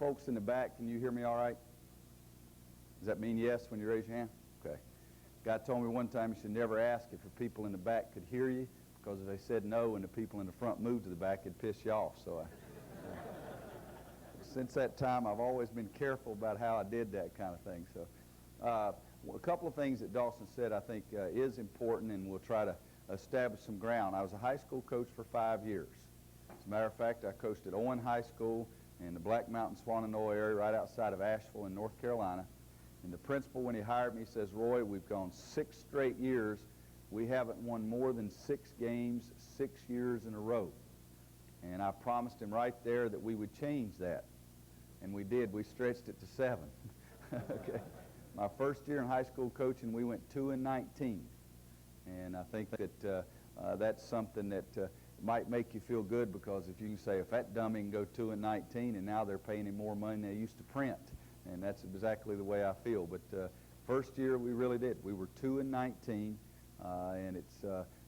folks in the back, can you hear me all right? Does that mean yes when you raise your hand? Okay. God told me one time you should never ask if the people in the back could hear you, because if they said no and the people in the front moved to the back, it'd piss you off. So since that time, I've always been careful about how I did that kind of thing. So a couple of things that Dawson said I think is important, and we'll try to establish some ground. I was a high school coach for 5 years. As a matter of fact, I coached at Owen High School in the Black Mountain, Swannanoa area right outside of Asheville in North Carolina. And the principal, when he hired me, says, Roy, we've gone 6 straight years. We haven't won more than 6 games 6 years in a row. And I promised him right there that we would change that. And we did. We stretched it to 7. Okay. My first year in high school coaching, we went 2-19. And I think that that's something that might make you feel good, because if you can say, if that dummy can go 2-19 and now they're paying him more money than they used to print, and that's exactly the way I feel. But first year we really did. We were 2-19, and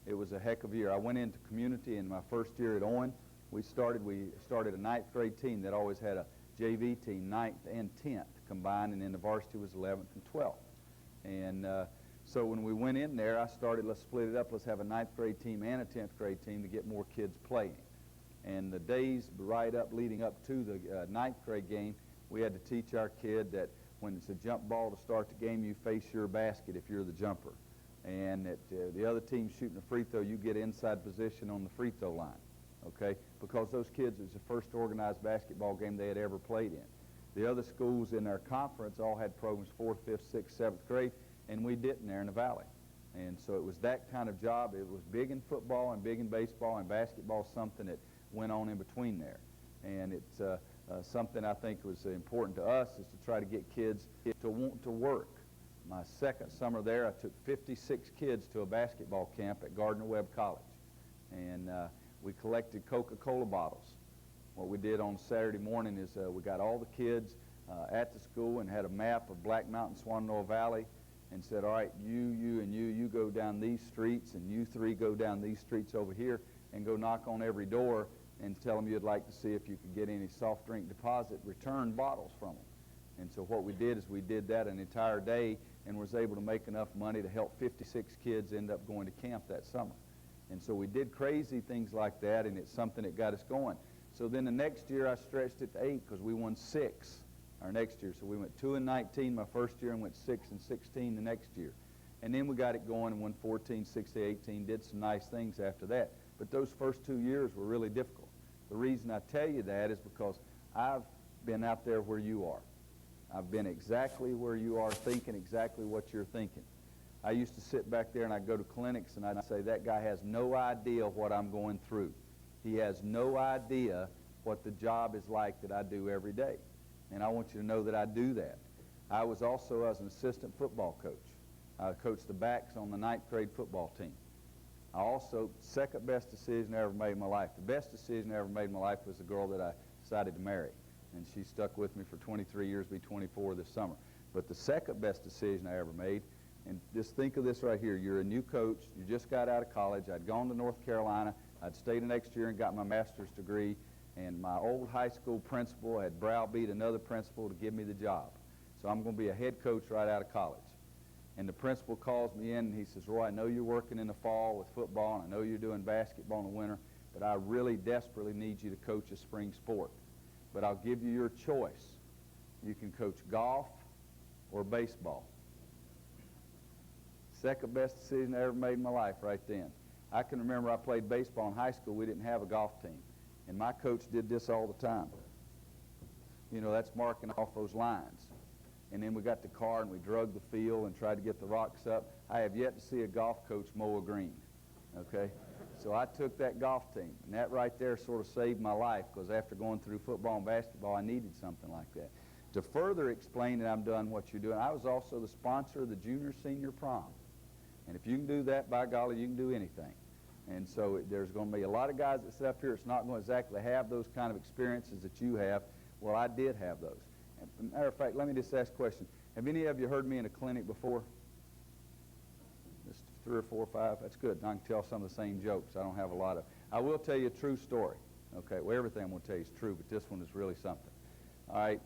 it was a heck of a year. I went into community in my first year at Owen. We started a 9th grade team that always had a JV team, 9th and 10th combined, and then the varsity was 11th and 12th. And so when we went in there, I started, let's split it up, let's have a 9th grade team and a 10th grade team to get more kids playing. And the days right up leading up to the 9th grade game, we had to teach our kid that when it's a jump ball to start the game, you face your basket if you're the jumper. And that the other team shooting a free throw, you get inside position on the free throw line. Okay? Because those kids, it was the first organized basketball game they had ever played in. The other schools in our conference all had programs 4th, 5th, 6th, 7th grade, and we didn't there in the Valley. And so it was that kind of job. It was big in football and big in baseball, and basketball, something that went on in between there. And it's something I think was important to us, is to try to get kids to want to work. My second summer there, I took 56 kids to a basketball camp at Gardner-Webb College. And we collected Coca-Cola bottles. What we did on Saturday morning is we got all the kids at the school and had a map of Black Mountain, Swannanoa Valley, and said, all right, you go down these streets, and you 3 go down these streets over here, and go knock on every door and tell them you'd like to see if you could get any soft drink deposit return bottles from them. And so what we did is we did that an entire day, and was able to make enough money to help 56 kids end up going to camp that summer. And so we did crazy things like that, and it's something that got us going. So then the next year I stretched it to 8, because we won 6 our next year. So we went 2-19 my first year, and went 6-16 the next year. And then we got it going and won 14, 16, 18, did some nice things after that. But those first 2 years were really difficult. The reason I tell you that is because I've been out there where you are. I've been exactly where you are, thinking exactly what you're thinking. I used to sit back there and I'd go to clinics and I'd say, that guy has no idea what I'm going through. He has no idea what the job is like that I do every day. And I want you to know that I do that. I was also, as an assistant football coach, I coached the backs on the 9th grade football team. I also, second best decision I ever made in my life. The best decision I ever made in my life was the girl that I decided to marry. And she stuck with me for 23 years, be 24 this summer. But the second best decision I ever made, and just think of this right here. You're a new coach. You just got out of college. I'd gone to North Carolina. I'd stayed the next year and got my master's degree. And my old high school principal had browbeat another principal to give me the job. So I'm going to be a head coach right out of college. And the principal calls me in and he says, Roy, I know you're working in the fall with football, and I know you're doing basketball in the winter, but I really desperately need you to coach a spring sport. But I'll give you your choice. You can coach golf or baseball. Second best decision I ever made in my life right then. I can remember I played baseball in high school. We didn't have a golf team. And my coach did this all the time. You know, that's marking off those lines. And then we got the car and we drug the field and tried to get the rocks up. I have yet to see a golf coach mow a green, okay? So I took that golf team, and that right there sort of saved my life, because after going through football and basketball, I needed something like that. To further explain that I'm doing what you're doing, I was also the sponsor of the junior-senior prom. And if you can do that, by golly, you can do anything. And so there's going to be a lot of guys that sit up here that's not going to exactly have those kind of experiences that you have. Well, I did have those. As a matter of fact, let me just ask a question. Have any of you heard me in a clinic before? Just 3 or 4 or 5? That's good. I can tell some of the same jokes. I don't have a lot of. I will tell you a true story. Okay, well, everything I'm going to tell you is true, but this one is really something. All right,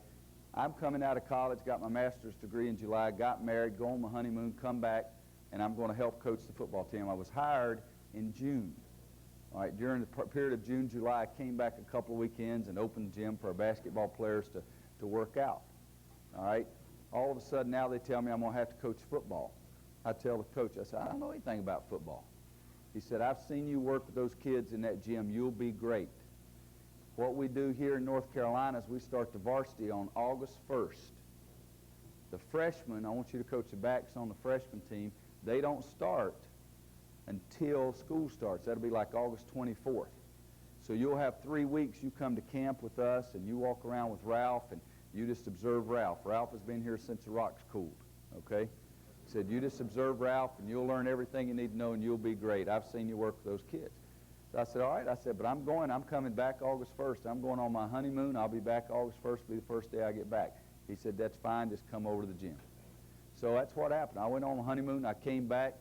I'm coming out of college, got my master's degree in July, got married, go on my honeymoon, come back, and I'm going to help coach the football team. I was hired in June. All right, during the period of June, July, I came back a couple of weekends and opened the gym for our basketball players to work out. All right, all of a sudden now they tell me I'm going to have to coach football. I tell the coach, I said, I don't know anything about football. He said, I've seen you work with those kids in that gym. You'll be great. What we do here in North Carolina is we start the varsity on August 1st. The freshmen, I want you to coach the backs on the freshman team, they don't start until school starts. That'll be like August 24th. So you'll have 3 weeks. You come to camp with us, and you walk around with Ralph, and you just observe Ralph. Ralph has been here since the rocks cooled, okay? He said, you just observe Ralph, and you'll learn everything you need to know, and you'll be great. I've seen you work with those kids. So I said, all right. I said, but I'm coming back August 1st. I'm going on my honeymoon. I'll be back August 1st, be the first day I get back. He said, that's fine. Just come over to the gym. So that's what happened. I went on a honeymoon. I came back.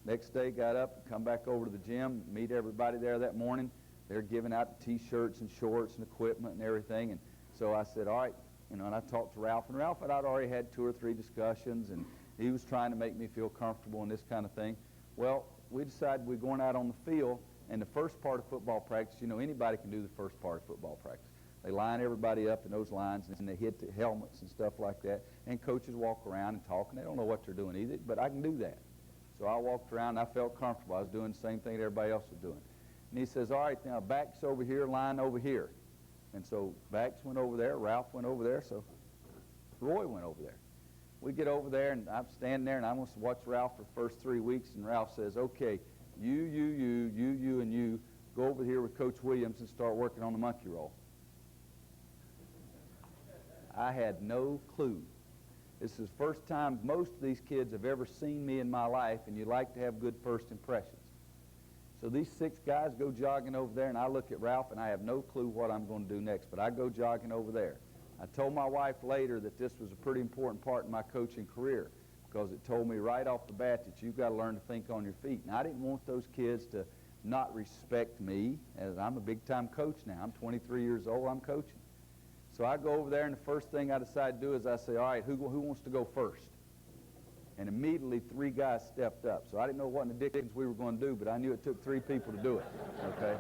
Next day, got up, come back over to the gym, meet everybody there that morning. They're giving out T-shirts and shorts and equipment and everything. And so I said, all right, and I talked to Ralph. And Ralph and I'd already had 2 or 3 discussions, and he was trying to make me feel comfortable and this kind of thing. Well, we decided we're going out on the field, and the first part of football practice, anybody can do the first part of football practice. They line everybody up in those lines, and they hit the helmets and stuff like that, and coaches walk around and talk, and they don't know what they're doing either, but I can do that. So I walked around, and I felt comfortable. I was doing the same thing that everybody else was doing. And he says, all right, now backs over here, line over here. And so backs went over there, Ralph went over there, so Roy went over there. We get over there, and I'm standing there, and I'm going to watch Ralph for the first 3 weeks, and Ralph says, okay, you, and you, go over here with Coach Williams and start working on the monkey roll. I had no clue. This is the first time most of these kids have ever seen me in my life, and you like to have good first impressions. So these 6 guys go jogging over there, and I look at Ralph, and I have no clue what I'm going to do next, but I go jogging over there. I told my wife later that this was a pretty important part in my coaching career, because it told me right off the bat that you've got to learn to think on your feet. And I didn't want those kids to not respect me, as I'm a big-time coach now. I'm 23 years old, I'm coaching. So I go over there, and the first thing I decide to do is I say, all right, who wants to go first? And immediately 3 guys stepped up. So I didn't know what in the dickens we were going to do, but I knew it took 3 people to do it, okay?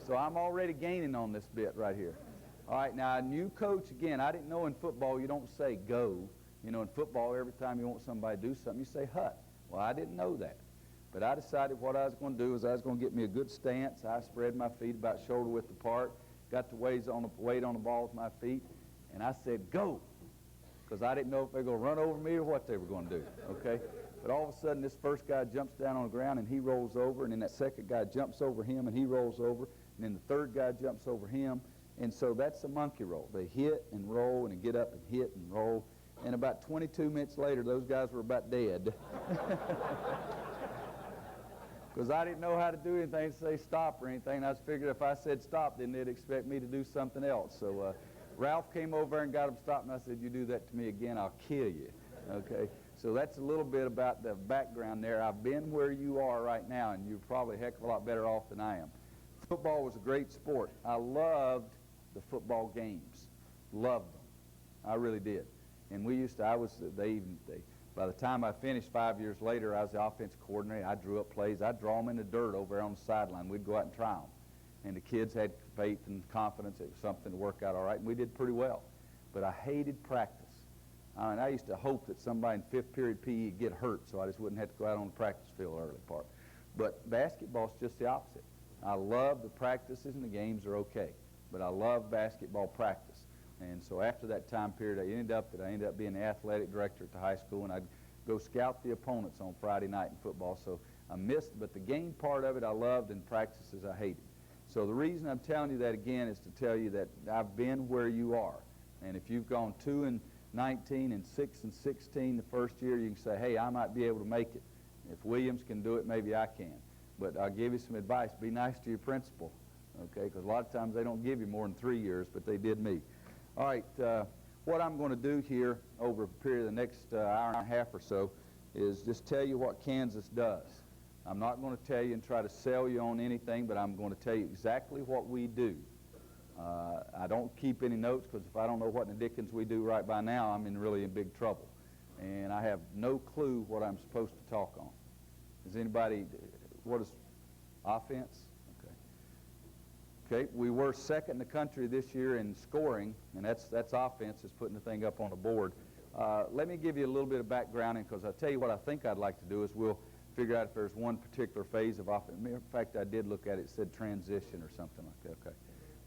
So I'm already gaining on this bit right here. All right, now a new coach, again, I didn't know in football you don't say go. In football, every time you want somebody to do something, you say hut. Well, I didn't know that. But I decided what I was going to do is I was going to get me a good stance. I spread my feet about shoulder width apart, got the weight on the ball with my feet, and I said, go, because I didn't know if they were going to run over me or what they were going to do, okay? But all of a sudden, this first guy jumps down on the ground, and he rolls over, and then that second guy jumps over him, and he rolls over, and then the third guy jumps over him, and so that's a monkey roll. They hit and roll and get up and hit and roll, and about 22 minutes later, those guys were about dead. Because I didn't know how to do anything to say stop or anything. I just figured if I said stop, then they'd expect me to do something else. So Ralph came over and got him stopped, and I said, you do that to me again, I'll kill you. Okay? So that's a little bit about the background there. I've been where you are right now, and you're probably a heck of a lot better off than I am. Football was a great sport. I loved the football games. Loved them. I really did. And we used to, by the time I finished 5 years later, I was the offensive coordinator. I drew up plays. I'd draw them in the dirt over there on the sideline. We'd go out and try them. And the kids had faith and confidence it was something to work out all right, and we did pretty well. But I hated practice. I mean, I used to hope that somebody in 5th period PE would get hurt so I just wouldn't have to go out on the practice field early part. But basketball's just the opposite. I love the practices, and the games are okay. But I love basketball practice. And so after that time period, I ended up being the athletic director at the high school, and I'd go scout the opponents on Friday night in football. So I missed, but the game part of it I loved, and practices I hated. So the reason I'm telling you that again is to tell you that I've been where you are. And if you've gone 2-19 and 6-16 the first year, you can say, hey, I might be able to make it. If Williams can do it, maybe I can. But I'll give you some advice. Be nice to your principal, okay? Because a lot of times they don't give you more than 3 years, but they did me. All right, what I'm going to do here over a period of the next hour and a half or so is just tell you what Kansas does. I'm not going to tell you and try to sell you on anything, but I'm going to tell you exactly what we do. I don't keep any notes because if I don't know what in the dickens we do right by now, I'm really in big trouble. And I have no clue what I'm supposed to talk on. Does anybody, what is offense? Okay, we were second in the country this year in scoring, and that's offense, is putting the thing up on the board. Let me give you a little bit of background, because I'll tell you what I think I'd like to do is we'll figure out if there's one particular phase of offense. In fact, I did look at it. It said transition or something like that. Okay.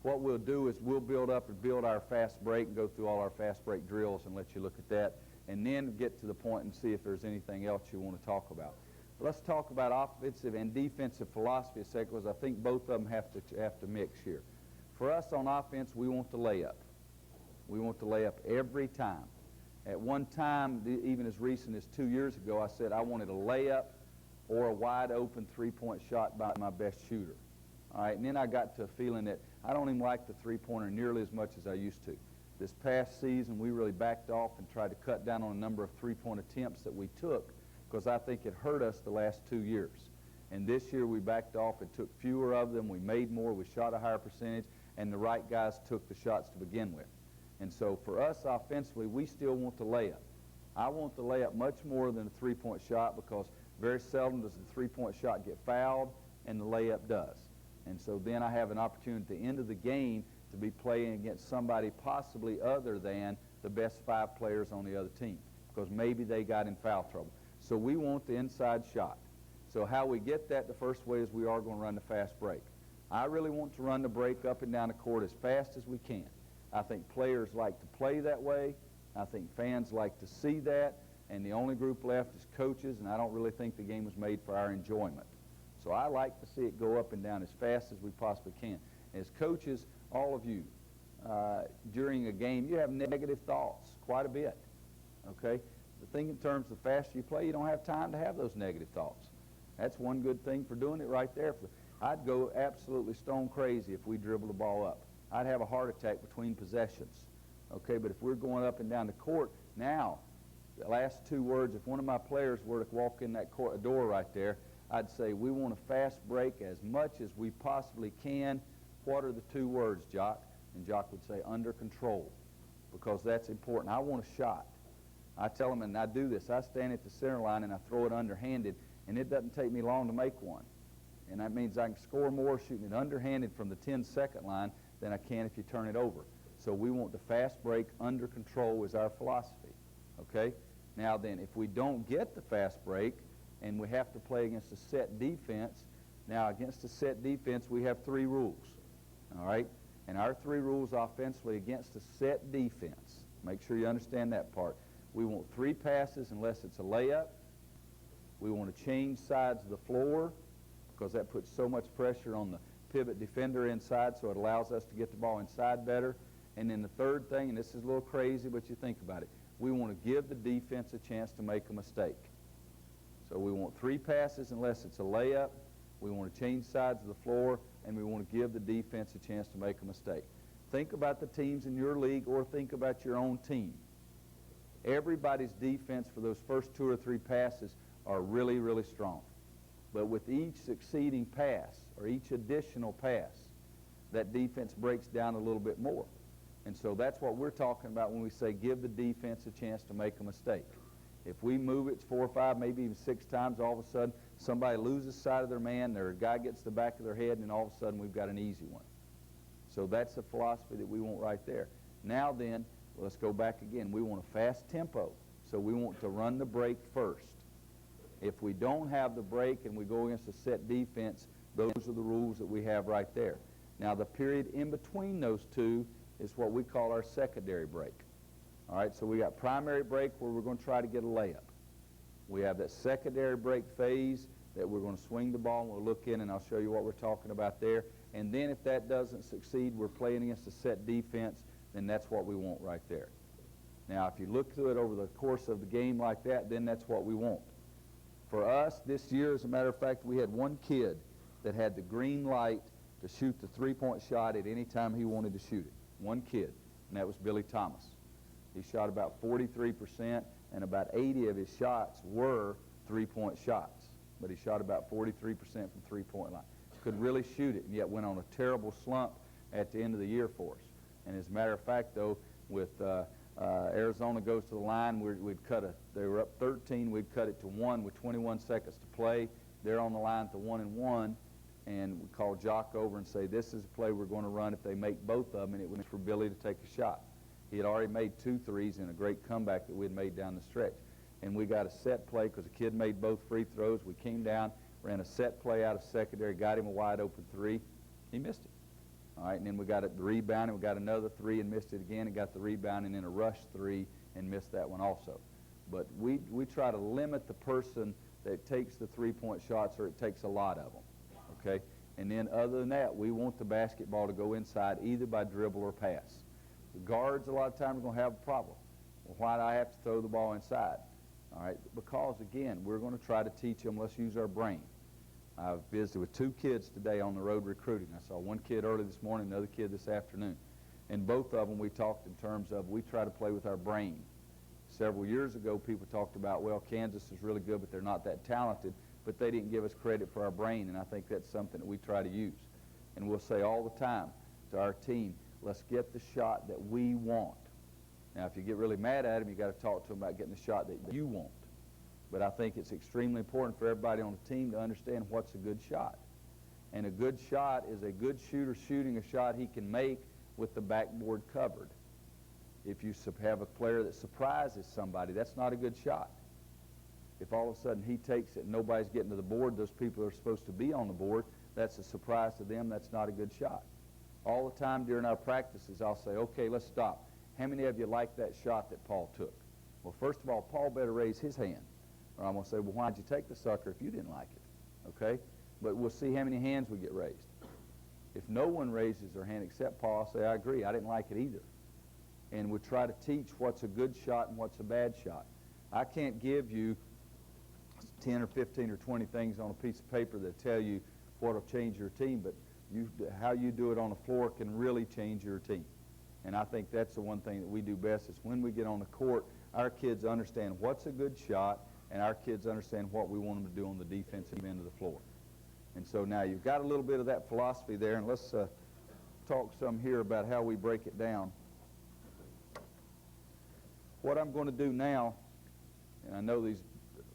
What we'll do is we'll build up and build our fast break and go through all our fast break drills and let you look at that, and then get to the point and see if there's anything else you want to talk about. Let's talk about offensive and defensive philosophy a second, because I think both of them have to mix here. For us on offense, we want the layup. We want the layup every time. At one time, even as recent as 2 years ago, I said I wanted a layup or a wide open three-point shot by my best shooter. All right, and then I got to a feeling that I don't even like the three-pointer nearly as much as I used to. This past season, we really backed off and tried to cut down on the number of three-point attempts that we took, because I think it hurt us the last 2 years. And this year we backed off and took fewer of them. We made more. We shot a higher percentage, and the right guys took the shots to begin with. And so for us offensively, we still want the layup. I want the layup much more than a three-point shot, because very seldom does the three-point shot get fouled, and the layup does. And so then I have an opportunity at the end of the game to be playing against somebody possibly other than the best 5 players on the other team, because maybe they got in foul trouble. So we want the inside shot. So how we get that, the first way is we are going to run the fast break. I really want to run the break up and down the court as fast as we can. I think players like to play that way. I think fans like to see that. And the only group left is coaches, and I don't really think the game was made for our enjoyment. So I like to see it go up and down as fast as we possibly can. As coaches, all of you, during a game, you have negative thoughts quite a bit, okay? The thing in terms of the faster you play, you don't have time to have those negative thoughts. That's one good thing for doing it right there. I'd go absolutely stone crazy if we dribbled the ball up. I'd have a heart attack between possessions, okay? But if we're going up and down the court, now, the last 2 words, if one of my players were to walk in that door right there, I'd say, we want a fast break as much as we possibly can. What are the 2 words, Jock? And Jock would say, under control, because that's important. I want a shot. I tell them, and I do this, I stand at the center line and I throw it underhanded, and it doesn't take me long to make one. And that means I can score more shooting it underhanded from the 10-second line than I can if you turn it over. So we want the fast break under control is our philosophy, okay? Now then, if we don't get the fast break and we have to play against a set defense, now against a set defense we have 3 rules, all right? And our 3 rules offensively against a set defense, make sure you understand that part. We want 3 passes unless it's a layup. We want to change sides of the floor, because that puts so much pressure on the pivot defender inside, so it allows us to get the ball inside better. And then the third thing, and this is a little crazy, but you think about it, we want to give the defense a chance to make a mistake. So we want 3 passes unless it's a layup. We want to change sides of the floor, and we want to give the defense a chance to make a mistake. Think about the teams in your league, or think about your own team. Everybody's defense for those first 2 or 3 passes are really, really strong. But with each succeeding pass, or each additional pass, that defense breaks down a little bit more. And so that's what we're talking about when we say give the defense a chance to make a mistake. If we move it 4 or 5, maybe even 6 times, all of a sudden somebody loses sight of their man, their guy gets the back of their head, and all of a sudden we've got an easy one. So that's the philosophy that we want right there. Now then, let's go back again. We want a fast tempo, so we want to run the break first. If we don't have the break and we go against a set defense, those are the rules that we have right there. Now the period in between those 2 is what we call our secondary break. All right, so we got primary break where we're going to try to get a layup. We have that secondary break phase that we're going to swing the ball, and we'll look in, and I'll show you what we're talking about there. And then if that doesn't succeed, we're playing against a set defense, then that's what we want right there. Now, if you look through it over the course of the game like that, then that's what we want. For us, this year, as a matter of fact, we had one kid that had the green light to shoot the three-point shot at any time he wanted to shoot it. One kid, and that was Billy Thomas. He shot about 43%, and about 80 of his shots were three-point shots. But he shot about 43% from three-point line. Could really shoot it, and yet went on a terrible slump. at the end of the year for us. And as a matter of fact, though, with Arizona goes to the line, they were up 13, we'd cut it to 1 with 21 seconds to play. They're on the line to 1-1, and we call Jock over and say, this is a play we're going to run if they make both of them, and it was for Billy to take a shot. He had already made 2 threes in a great comeback that we had made down the stretch. And we got a set play because the kid made both free throws. We came down, ran a set play out of secondary, got him a wide open 3. He missed it. All right, and then we got the rebound, and we got another 3 and missed it again, and got the rebound, and then a rush 3 and missed that one also. But we try to limit the person that takes the 3-point shots, or it takes a lot of them, okay? And then other than that, we want the basketball to go inside either by dribble or pass. The guards a lot of times are going to have a problem. Well, why do I have to throw the ball inside? All right, because again, we're going to try to teach them, let's use our brain. I've visited with 2 kids today on the road recruiting. I saw one kid early this morning, another kid this afternoon. And both of them we talked in terms of we try to play with our brain. Several years ago, people talked about, well, Kansas is really good, but they're not that talented, but they didn't give us credit for our brain, and I think that's something that we try to use. And we'll say all the time to our team, let's get the shot that we want. Now, if you get really mad at them, you've got to talk to them about getting the shot that you want. But I think it's extremely important for everybody on the team to understand what's a good shot. And a good shot is a good shooter shooting a shot he can make with the backboard covered. If you have a player that surprises somebody, that's not a good shot. If all of a sudden he takes it and nobody's getting to the board, those people are supposed to be on the board, that's a surprise to them, that's not a good shot. All the time during our practices, I'll say, okay, let's stop. How many of you like that shot that Paul took? Well, first of all, Paul better raise his hand. Or I'm going to say, well, why'd you take the sucker if you didn't like it? Okay? But we'll see how many hands we get raised. If no one raises their hand except Paul, I'll say, I agree, I didn't like it either. And we try to teach what's a good shot and what's a bad shot. I can't give you 10 or 15 or 20 things on a piece of paper that tell you what will change your team, but how you do it on the floor can really change your team. And I think that's the one thing that we do best is when we get on the court, our kids understand what's a good shot, and our kids understand what we want them to do on the defensive end of the floor. And so now you've got a little bit of that philosophy there, and let's talk some here about how we break it down. What I'm going to do now, and I know these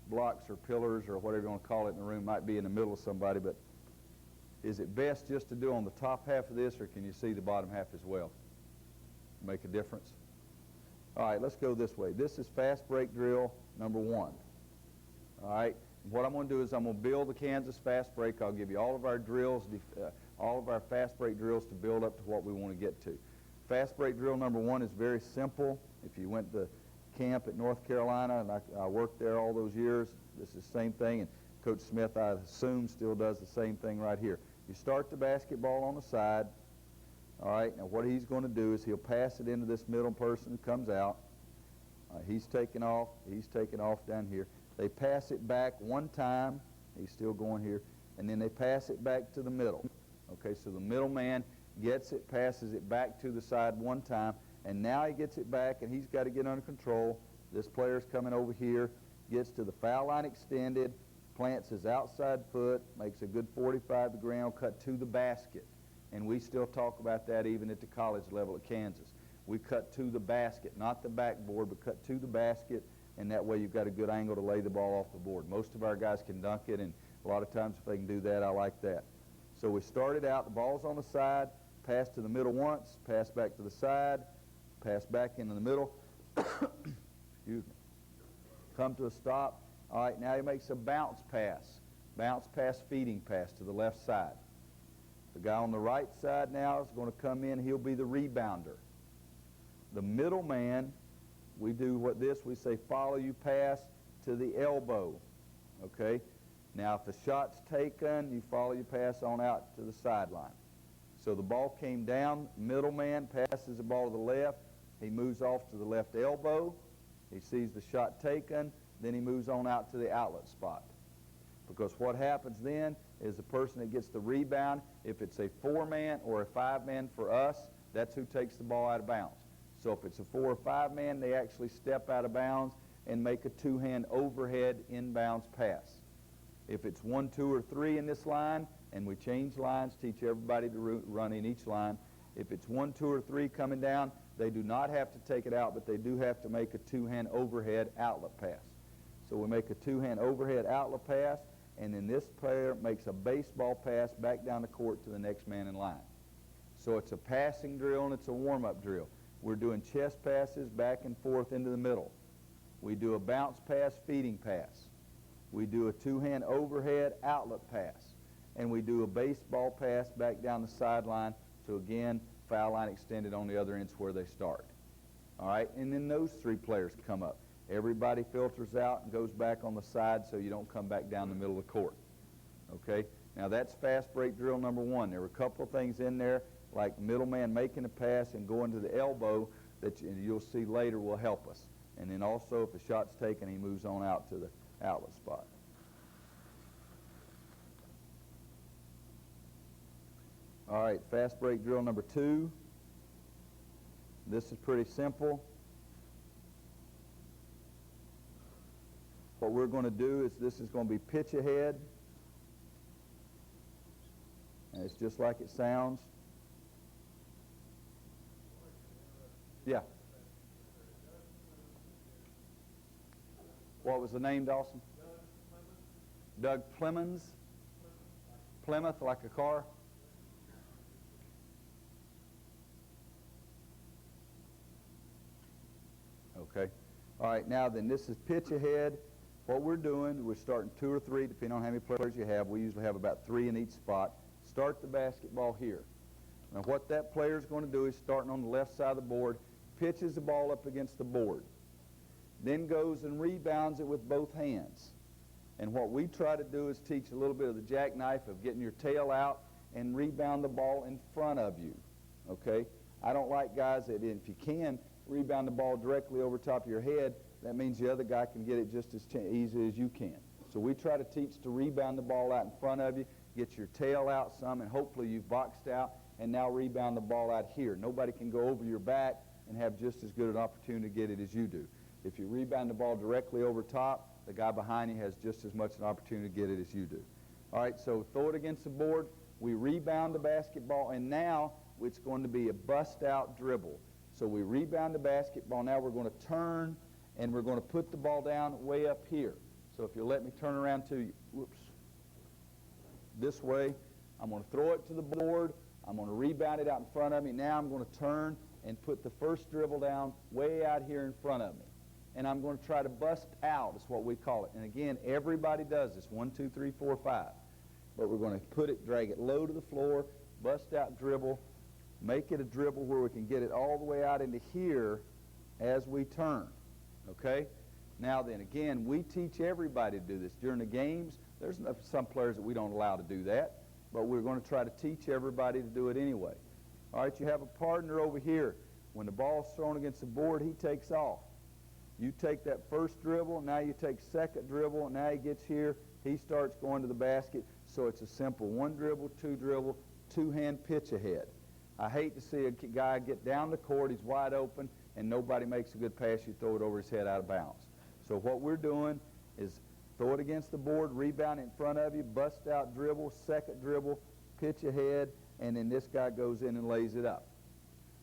blocks or pillars or whatever you want to call it in the room might be in the middle of somebody, but is it best just to do on the top half of this, or can you see the bottom half as well? Make a difference? All right, let's go this way. This is fast break drill number 1. All right, what I'm going to do is I'm going to build the Kansas fast break. I'll give you all of our drills, all of our fast break drills to build up to what we want to get to. Fast break drill number 1 is very simple. If you went to camp at North Carolina, and I worked there all those years, this is the same thing, and Coach Smith, I assume, still does the same thing right here. You start the basketball on the side. All right, now what he's going to do is he'll pass it into this middle person who comes out. He's taking off down here. They pass it back one time. He's still going here. And then they pass it back to the middle. Okay, so the middle man gets it, passes it back to the side one time, and now he gets it back, and he's got to get under control. This player's coming over here, gets to the foul line extended, plants his outside foot, makes a good 45-degree angle cut to the basket. And we still talk about that even at the college level at Kansas. We cut to the basket, not the backboard, but cut to the basket, and that way you've got a good angle to lay the ball off the board. Most of our guys can dunk it, and a lot of times if they can do that, I like that. So we started out, the ball's on the side, pass to the middle once, pass back to the side, pass back into the middle, excuse me, come to a stop. All right, now he makes a bounce pass feeding pass to the left side. The guy on the right side now is going to come in, he'll be the rebounder. The middle man, we do we say follow you pass to the elbow, okay? Now if the shot's taken, you follow your pass on out to the sideline. So the ball came down, middle man passes the ball to the left, he moves off to the left elbow, he sees the shot taken, then he moves on out to the outlet spot. Because what happens then is the person that gets the rebound, if it's a 4-man or a 5-man for us, that's who takes the ball out of bounds. So if it's a 4 or 5-man, they actually step out of bounds and make a 2-hand overhead inbounds pass. If it's 1, 2, or 3 in this line, and we change lines, teach everybody to run in each line, If it's 1, 2, or 3 coming down, they do not have to take it out, but they do have to make a two-hand overhead outlet pass. So we make a two-hand overhead outlet pass, and then this player makes a baseball pass back down the court to the next man in line. So it's a passing drill and it's a warm-up drill. We're doing chest passes back and forth into the middle. We do a bounce pass, feeding pass. We do a two-hand overhead outlet pass. And we do a baseball pass back down the sideline to, again, foul line extended on the other end where they start. All right, and then those 3 players come up. Everybody filters out and goes back on the side so you don't come back down the middle of the court. Okay, now that's fast break drill number 1. There were a couple of things in there like middleman making a pass and going to the elbow that you'll see later will help us. And then also if a shot's taken, he moves on out to the outlet spot. All right, fast break drill number 2. This is pretty simple. What we're going to do is this is going to be pitch ahead. And it's just like it sounds. Yeah. What was the name, Dawson? Doug Plemons. Plymouth, like a car? Okay. All right, now then this is pitch ahead. What we're doing, we're starting 2 or 3, depending on how many players you have. We usually have about 3 in each spot. Start the basketball here. Now what that player is going to do is starting on the left side of the board, pitches the ball up against the board, then goes and rebounds it with both hands. And what we try to do is teach a little bit of the jackknife of getting your tail out and rebound the ball in front of you. Okay? I don't like guys that, if you can, rebound the ball directly over top of your head. That means the other guy can get it just as easy as you can. So we try to teach to rebound the ball out in front of you, get your tail out some, and hopefully you've boxed out, and now rebound the ball out here. Nobody can go over your back and have just as good an opportunity to get it as you do. If you rebound the ball directly over top, the guy behind you has just as much an opportunity to get it as you do. All right, so throw it against the board. We rebound the basketball, and now it's going to be a bust-out dribble. So we rebound the basketball. Now we're going to turn, and we're going to put the ball down way up here. So if you'll let me turn around to you, whoops, this way. I'm going to throw it to the board. I'm going to rebound it out in front of me. Now I'm going to turn and put the first dribble down way out here in front of me. And I'm going to try to bust out, is what we call it. And again, everybody does this, 1, 2, 3, 4, 5. But we're going to put it, drag it low to the floor, bust out dribble, make it a dribble where we can get it all the way out into here as we turn. Okay? Now then, again, we teach everybody to do this. During the games, there's some players that we don't allow to do that, but we're going to try to teach everybody to do it anyway. All right, you have a partner over here. When the ball's thrown against the board, he takes off. You take that first dribble, now you take second dribble, now he gets here, he starts going to the basket. So it's a simple 1 dribble, 2 dribble, 2-hand pitch ahead. I hate to see a guy get down the court, he's wide open, and nobody makes a good pass, you throw it over his head out of bounds. So what we're doing is throw it against the board, rebound in front of you, bust out dribble, second dribble, pitch ahead, and then this guy goes in and lays it up.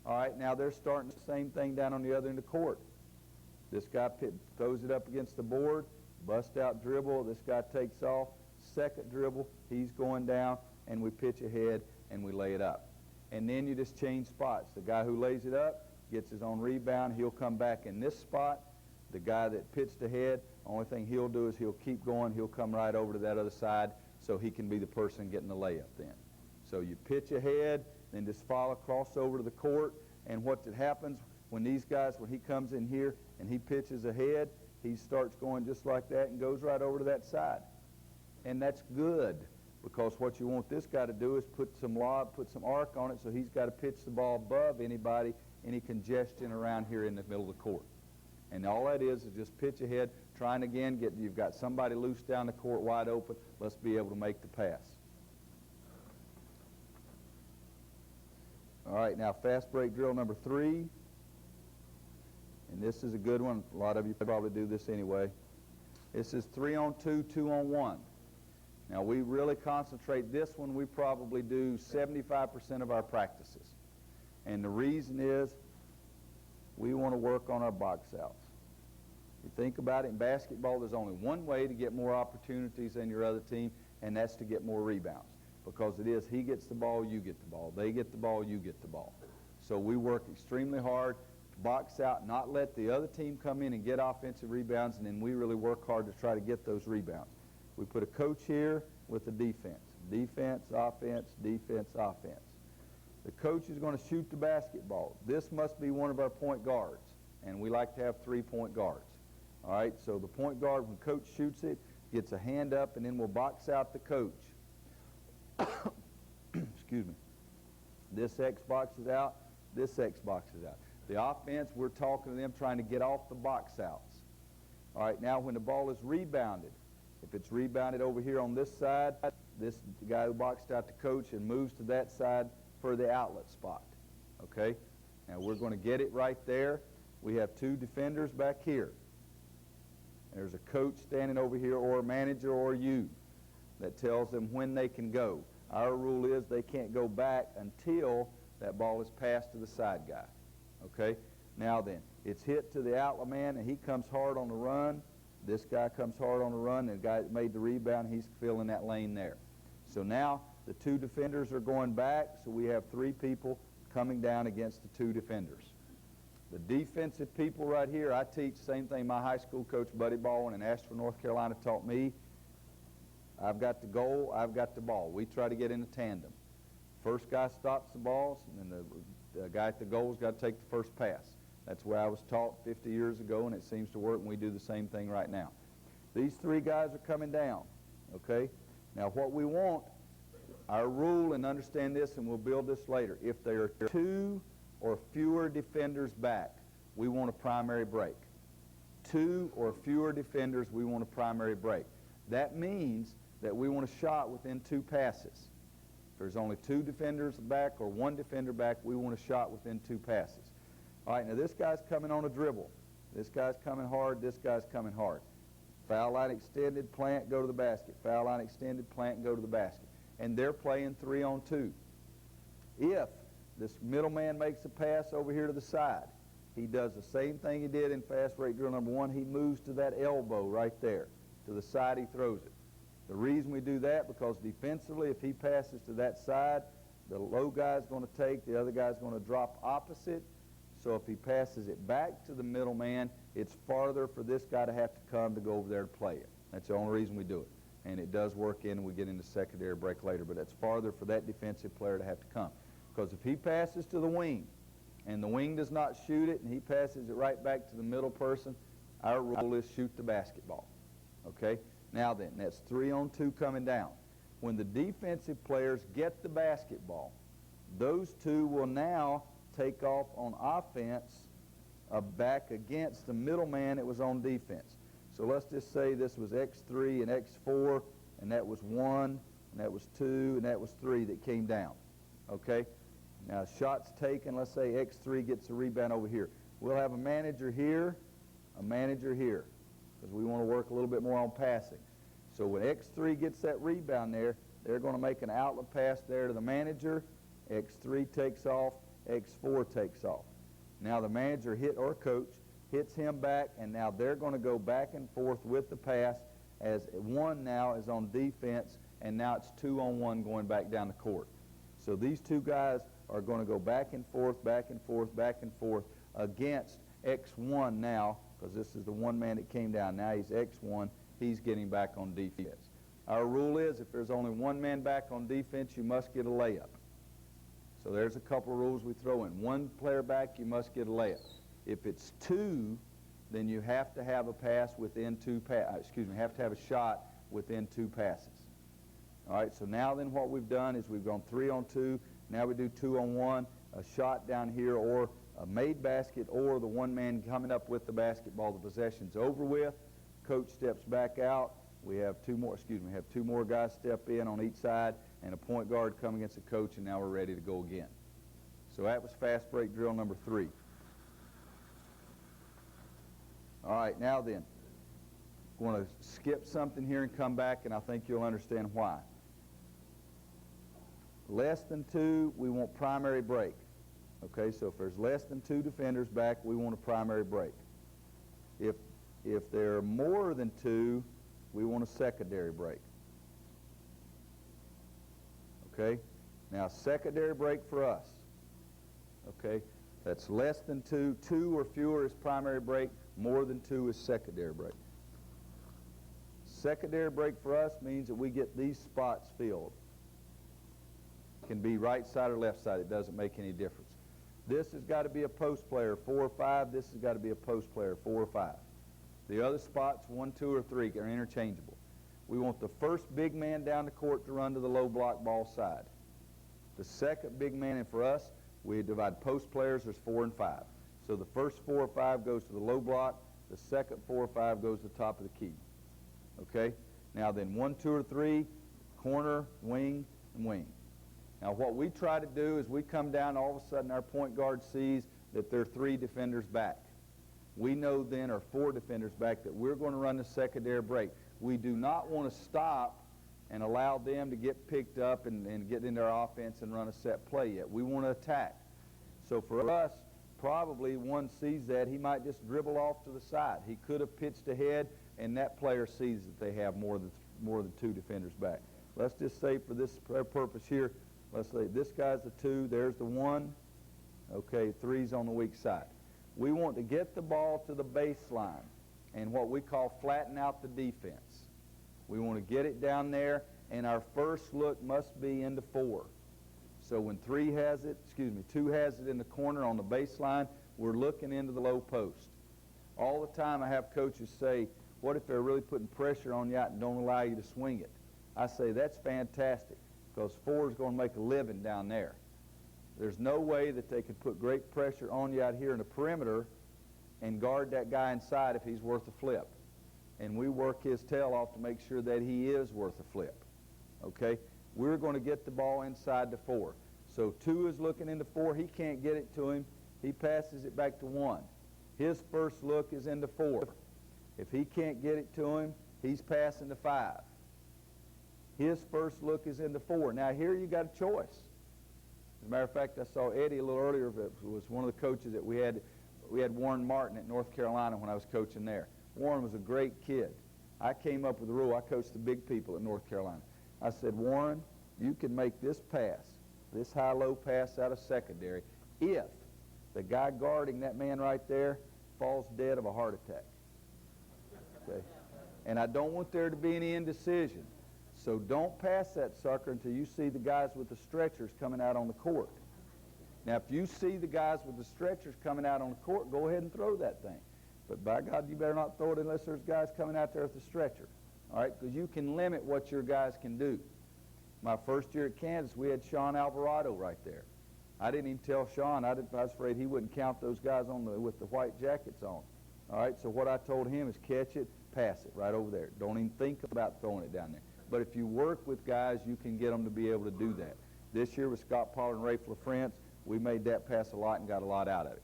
All right, now they're starting the same thing down on the other end of the court. This guy throws it up against the board, bust out dribble, this guy takes off, second dribble, he's going down, and we pitch ahead and we lay it up. And then you just change spots. The guy who lays it up gets his own rebound, he'll come back in this spot. The guy that pitched ahead, only thing he'll do is he'll keep going, he'll come right over to that other side so he can be the person getting the layup then. So you pitch ahead, then just follow, cross over to the court, and what happens when these guys, when he comes in here and he pitches ahead, he starts going just like that and goes right over to that side. And that's good, because what you want this guy to do is put some lob, put some arc on it, so he's got to pitch the ball above anybody, any congestion around here in the middle of the court. And all that is just pitch ahead, trying again, you've got somebody loose down the court wide open, let's be able to make the pass. All right, now fast break drill number 3. And this is a good one. A lot of you probably do this anyway. This is 3-on-2, 2-on-1. Now we really concentrate this one. We probably do 75% of our practices. And the reason is we want to work on our box outs. You think about it, in basketball, there's only one way to get more opportunities than your other team, and that's to get more rebounds. Because it is, he gets the ball, you get the ball. They get the ball, you get the ball. So we work extremely hard to box out, not let the other team come in and get offensive rebounds, and then we really work hard to try to get those rebounds. We put a coach here with the defense. Defense, offense, defense, offense. The coach is going to shoot the basketball. This must be one of our point guards, and we like to have 3 point guards. All right, so the point guard, when coach shoots it, gets a hand up, and then we'll box out the coach. Excuse me. This X boxes out, this X boxes out. The offense, we're talking to them, trying to get off the box outs. All right, now when the ball is rebounded, if it's rebounded over here on this side, this guy who boxed out the coach and moves to that side for the outlet spot. Okay? Now we're going to get it right there. We have 2 defenders back here. There's a coach standing over here, or a manager, or you, that tells them when they can go. Our rule is they can't go back until that ball is passed to the side guy. Okay? Now then, it's hit to the outlet man, and he comes hard on the run. This guy comes hard on the run, and the guy that made the rebound, he's filling that lane there. So now the 2 defenders are going back, so we have 3 people coming down against the 2 defenders. The defensive people right here, I teach the same thing my high school coach, Buddy Baldwin, in Asheville, North Carolina, taught me. I've got the goal, I've got the ball. We try to get in a tandem. First guy stops the balls, and then the guy at the goal's got to take the first pass. That's where I was taught 50 years ago, and it seems to work, and we do the same thing right now. These 3 guys are coming down, okay? Now what we want, our rule, and understand this, and we'll build this later, if there are 2 or fewer defenders back, we want a primary break. 2 or fewer defenders, we want a primary break. That means that we want a shot within 2 passes. If there's only 2 defenders back or 1 defender back, we want a shot within 2 passes. All right, now this guy's coming on a dribble. This guy's coming hard, this guy's coming hard. Foul line extended, plant, go to the basket. Foul line extended, plant, go to the basket. And they're playing 3 on 2. If this middleman makes a pass over here to the side, he does the same thing he did in fast break drill number 1. He moves to that elbow right there. To the side he throws it. The reason we do that, because defensively, if he passes to that side, the low guy's going to take, the other guy's going to drop opposite. So if he passes it back to the middleman, it's farther for this guy to have to come to go over there to play it. That's the only reason we do it. And it does work in, and we get into secondary break later, but it's farther for that defensive player to have to come. Because if he passes to the wing, and the wing does not shoot it, and he passes it right back to the middle person, our rule is shoot the basketball. Okay? Now then, that's 3 on 2 coming down. When the defensive players get the basketball, those 2 will now take off on offense back against the middleman that was on defense. So let's just say this was X3 and X4, and that was 1, and that was 2, and that was 3 that came down. Okay? Now, shots taken, let's say X3 gets the rebound over here. We'll have a manager here, because we want to work a little bit more on passing. So when X3 gets that rebound there, they're going to make an outlet pass there to the manager. X3 takes off, X4 takes off. Now the manager or coach hits him back, and now they're going to go back and forth with the pass as 1 now is on defense, and now it's 2 on 1 going back down the court. So these 2 guys are going to go back and forth, back and forth, back and forth against X1 now, because this is the 1 man that came down. Now he's X1. He's getting back on defense. Our rule is if there's only 1 man back on defense, you must get a layup. So there's a couple of rules we throw in. 1 player back, you must get a layup. If it's 2, then you have to have a pass within 2 have to have a shot within 2 passes. All right, so now then what we've done is we've gone 3 on 2. Now we do 2 on 1, a shot down here, or a made basket, or the 1 man coming up with the basketball. The possession's over with. Coach steps back out. We have 2 more guys step in on each side, and a point guard come against the coach, and now we're ready to go again. So that was fast break drill number 3. All right, now then, I'm going to skip something here and come back, and I think you'll understand why. Less than 2, we want primary break. Okay, so if there's less than 2 defenders back, we want a primary break. If there are more than 2, we want a secondary break. Okay? Now, secondary break for us. Okay? That's less than 2. 2 or fewer is primary break. More than 2 is secondary break. Secondary break for us means that we get these spots filled. It can be right side or left side. It doesn't make any difference. This has got to be a post player, 4 or 5. This has got to be a post player, 4 or 5. The other spots, 1, 2, or 3, are interchangeable. We want the first big man down the court to run to the low block ball side. The second big man, and for us, we divide post players, there's 4 and 5. So the first 4 or 5 goes to the low block. The second 4 or 5 goes to the top of the key. Okay? Now then, 1, 2, or 3, corner, wing, and wing. Now what we try to do is we come down, all of a sudden our point guard sees that there are 3 defenders back. We know then, or 4 defenders back, that we're going to run the secondary break. We do not want to stop and allow them to get picked up and get into our offense and run a set play yet. We want to attack. So for us, probably one sees that, he might just dribble off to the side. He could have pitched ahead, and that player sees that they have more than 2 defenders back. Let's just say for this purpose here, let's say this guy's the 2, there's the 1. Okay, 3's on the weak side. We want to get the ball to the baseline and what we call flatten out the defense. We want to get it down there, and our first look must be into 4. So when 2 has it in the corner on the baseline, we're looking into the low post. All the time I have coaches say, what if they're really putting pressure on you out and don't allow you to swing it? I say, that's fantastic, because 4 is going to make a living down there. There's no way that they could put great pressure on you out here in the perimeter and guard that guy inside if he's worth a flip. And we work his tail off to make sure that he is worth a flip. Okay? We're going to get the ball inside the 4. So 2 is looking into 4. He can't get it to him. He passes it back to 1. His first look is into 4. If he can't get it to him, he's passing to 5. His first look is into 4. Now here you got a choice. As a matter of fact, I saw Eddie a little earlier, who was one of the coaches that we had. We had Warren Martin at North Carolina when I was coaching there. Warren was a great kid. I came up with a rule. I coached the big people at North Carolina. I said, Warren, you can make this pass, this high-low pass out of secondary, if the guy guarding that man right there falls dead of a heart attack. Okay? And I don't want there to be any indecision. So don't pass that sucker until you see the guys with the stretchers coming out on the court. Now, if you see the guys with the stretchers coming out on the court, go ahead and throw that thing. But by God, you better not throw it unless there's guys coming out there with the stretcher. All right? Because you can limit what your guys can do. My first year at Kansas, we had Sean Alvarado right there. I didn't even tell Sean. I was afraid he wouldn't count those guys with the white jackets on. All right? So what I told him is catch it, pass it right over there. Don't even think about throwing it down there. But if you work with guys, you can get them to be able to do that. This year with Scott Pollard and Rafe LaFrance, we made that pass a lot and got a lot out of it.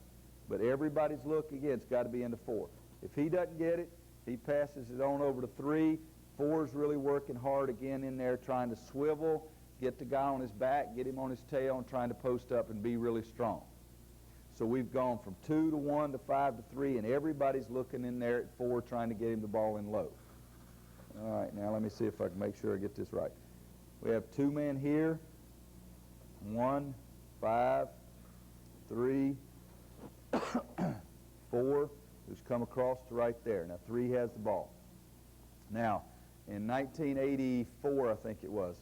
But everybody's look, again, it's got to be into 4. If he doesn't get it, he passes it on over to 3. 4 is really working hard again in there, trying to swivel, get the guy on his back, get him on his tail, and trying to post up and be really strong. So we've gone from 2 to 1 to 5 to 3, and everybody's looking in there at 4, trying to get him the ball in low. All right, now let me see if I can make sure I get this right. We have 2 men here. 1, 5, 3, 4, who's come across to right there. Now 3 has the ball. Now, in 1984, I think it was,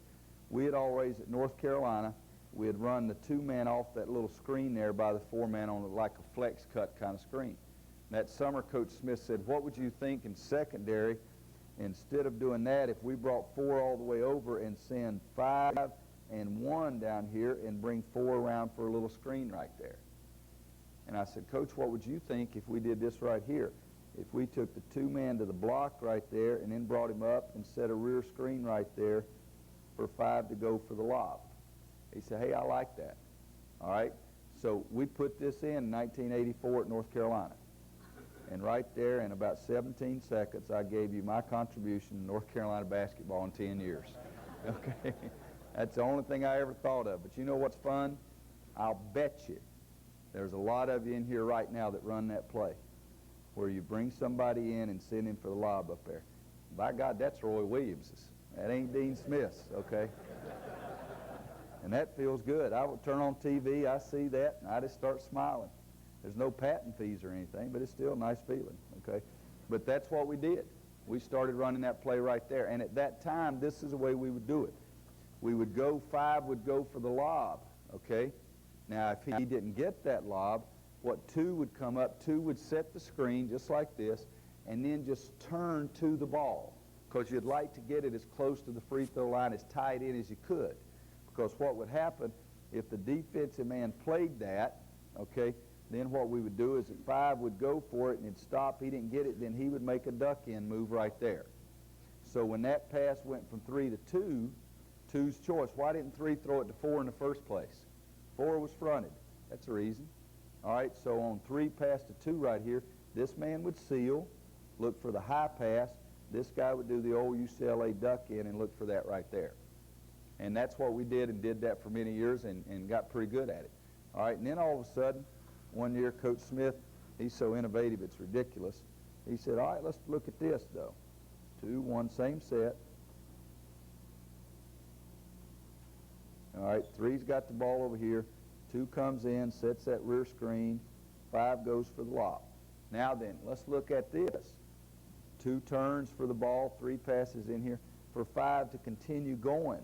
we had always, at North Carolina, we had run the 2 men off that little screen there by the 4 man on like a flex cut kind of screen. And that summer, Coach Smith said, what would you think in secondary, instead of doing that, if we brought 4 all the way over and send 5 and 1 down here and bring 4 around for a little screen right there? And I said, Coach, what would you think if we did this right here? If we took the 2 man to the block right there and then brought him up and set a rear screen right there for 5 to go for the lob. He said, hey, I like that. All right? So we put this in 1984 at North Carolina. And right there, in about 17 seconds, I gave you my contribution to North Carolina basketball in 10 years. Okay? That's the only thing I ever thought of. But you know what's fun? I'll bet you There's a lot of you in here right now that run that play, where you bring somebody in and send him for the lob up there. By God, that's Roy Williams's. That ain't Dean Smith's, okay? And that feels good. I would turn on TV, I see that, and I just start smiling. There's no patent fees or anything, but it's still a nice feeling, okay? But that's what we did. We started running that play right there. And at that time, this is the way we would do it. We would go, 5 would go for the lob, okay? Now, if he didn't get that lob, what 2 would come up, 2 would set the screen just like this, and then just turn to the ball, because you'd like to get it as close to the free throw line, as tight in as you could. Because what would happen, if the defensive man played that, okay, then what we would do is that 5 would go for it and it'd stop. He didn't get it, then he would make a duck-in move right there. So when that pass went from 3 to 2, 2's choice. Why didn't 3 throw it to 4 in the first place? 4 was fronted. That's the reason. All right, so on 3 pass to 2 right here, this man would seal, look for the high pass. This guy would do the old UCLA duck-in and look for that right there. And that's what we did, and did that for many years, and got pretty good at it. All right, and then all of a sudden, one year, Coach Smith, he's so innovative, it's ridiculous. He said, all right, let's look at this, though. 2, 1, same set. All right, 3's got the ball over here. 2 comes in, sets that rear screen. 5 goes for the lob. Now then, let's look at this. 2 turns for the ball, 3 passes in here. For 5 to continue going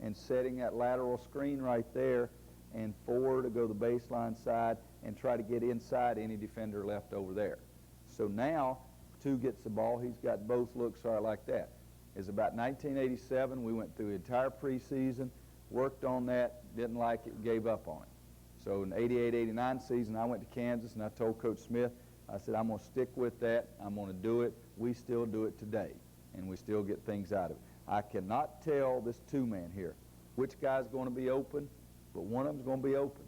and setting that lateral screen right there, and 4 to go the baseline side and try to get inside any defender left over there. So now 2 gets the ball. He's got both looks right like that. It's about 1987. We went through the entire preseason, worked on that, didn't like it, gave up on it. So in the 88-89 season, I went to Kansas, and I told Coach Smith, I said, I'm going to stick with that. I'm going to do it. We still do it today, and we still get things out of it. I cannot tell this 2-man here which guy's going to be open, but one of them's going to be open.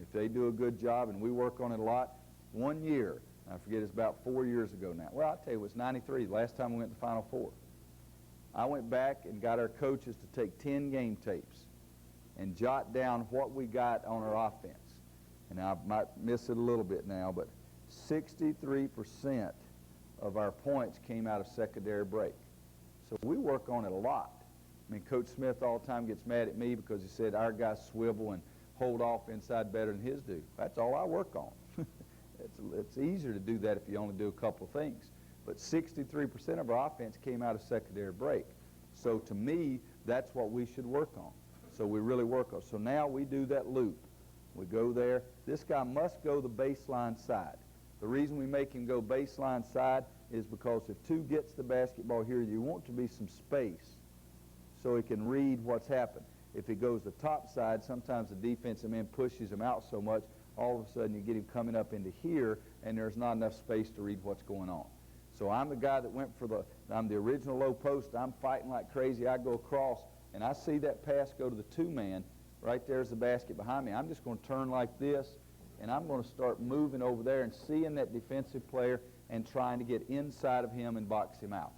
If they do a good job, and we work on it a lot, one year, I forget, it's about 4 years ago now. Well, I'll tell you, it was 93, the last time we went to the Final Four. I went back and got our coaches to take 10 game tapes and jot down what we got on our offense. And I might miss it a little bit now, but 63% of our points came out of secondary break. So we work on it a lot. I mean, Coach Smith all the time gets mad at me because he said our guys swivel and hold off inside better than his do. That's all I work on. It's easier to do that if you only do a couple of things. But 63% of our offense came out of secondary break. So to me, that's what we should work on. So we really work on. So now we do that loop. We go there. This guy must go the baseline side. The reason we make him go baseline side is because if 2 gets the basketball here, you want to be some space so he can read what's happened. If he goes the top side, sometimes the defensive man pushes him out so much, all of a sudden you get him coming up into here, and there's not enough space to read what's going on. So I'm the guy that went for I'm the original low post. I'm fighting like crazy. I go across, and I see that pass go to the 2-man. Right there's the basket behind me. I'm just going to turn like this, and I'm going to start moving over there and seeing that defensive player and trying to get inside of him and box him out.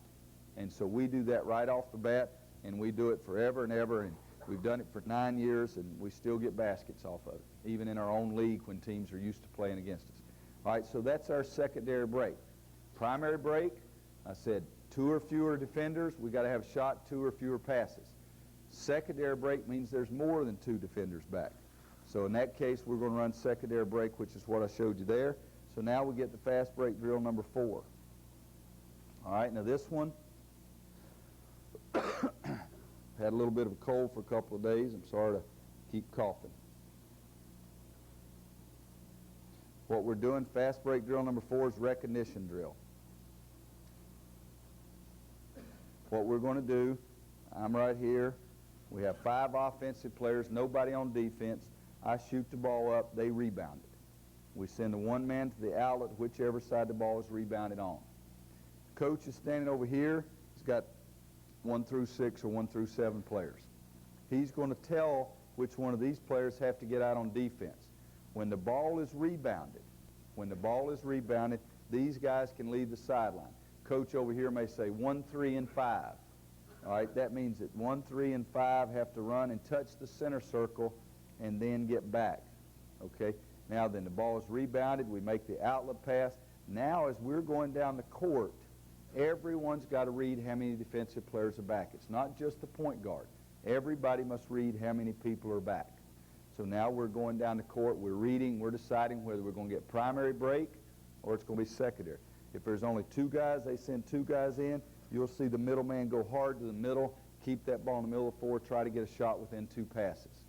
And so we do that right off the bat, and we do it forever and ever, and we've done it for 9 years, and we still get baskets off of it, even in our own league when teams are used to playing against us. All right, so that's our secondary break. Primary break, I said 2 or fewer defenders, we got to have a shot, 2 or fewer passes. Secondary break means there's more than 2 defenders back. So in that case, we're going to run secondary break, which is what I showed you there. So now we get the fast break drill number 4. All right, now this one, had a little bit of a cold for a couple of days. I'm sorry to keep coughing. What we're doing, fast break drill number 4, is recognition drill. What we're going to do, I'm right here. We have 5 offensive players, nobody on defense. I shoot the ball up, they rebound it. We send the 1-man to the outlet, whichever side the ball is rebounded on. Coach is standing over here. He's got 1 through 6 or 1 through 7 players. He's going to tell which one of these players have to get out on defense. When the ball is rebounded, these guys can leave the sideline. Coach over here may say 1, 3, and 5. All right, that means that 1, 3, and 5 have to run and touch the center circle and then get back. Okay? Now then, the ball is rebounded. We make the outlet pass. Now, as we're going down the court, everyone's got to read how many defensive players are back. It's not just the point guard. Everybody must read how many people are back. So now we're going down the court. We're reading. We're deciding whether we're going to get primary break or it's going to be secondary. If there's only two guys, they send two guys in. You'll see the middleman go hard to the middle, keep that ball in the middle of the floor, try to get a shot within two passes.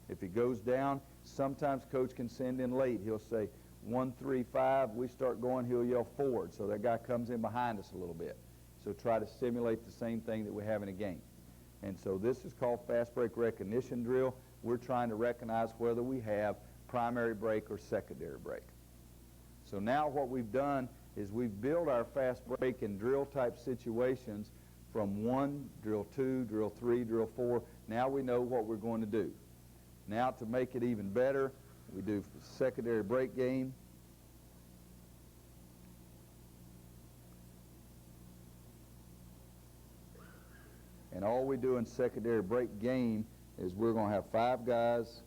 If it goes down, sometimes coach can send in late. He'll say 1, 3, 5. We start going, he'll yell forward. So that guy comes in behind us a little bit. So try to simulate the same thing that we have in a game. And so this is called fast break recognition drill. We're trying to recognize whether we have primary break or secondary break. So now what we've done is we've built our fast break and drill type situations from 1, drill 2, drill 3, drill 4. Now we know what we're going to do. Now to make it even better, we do secondary break game. And all we do in secondary break game is we're going to have 5 guys.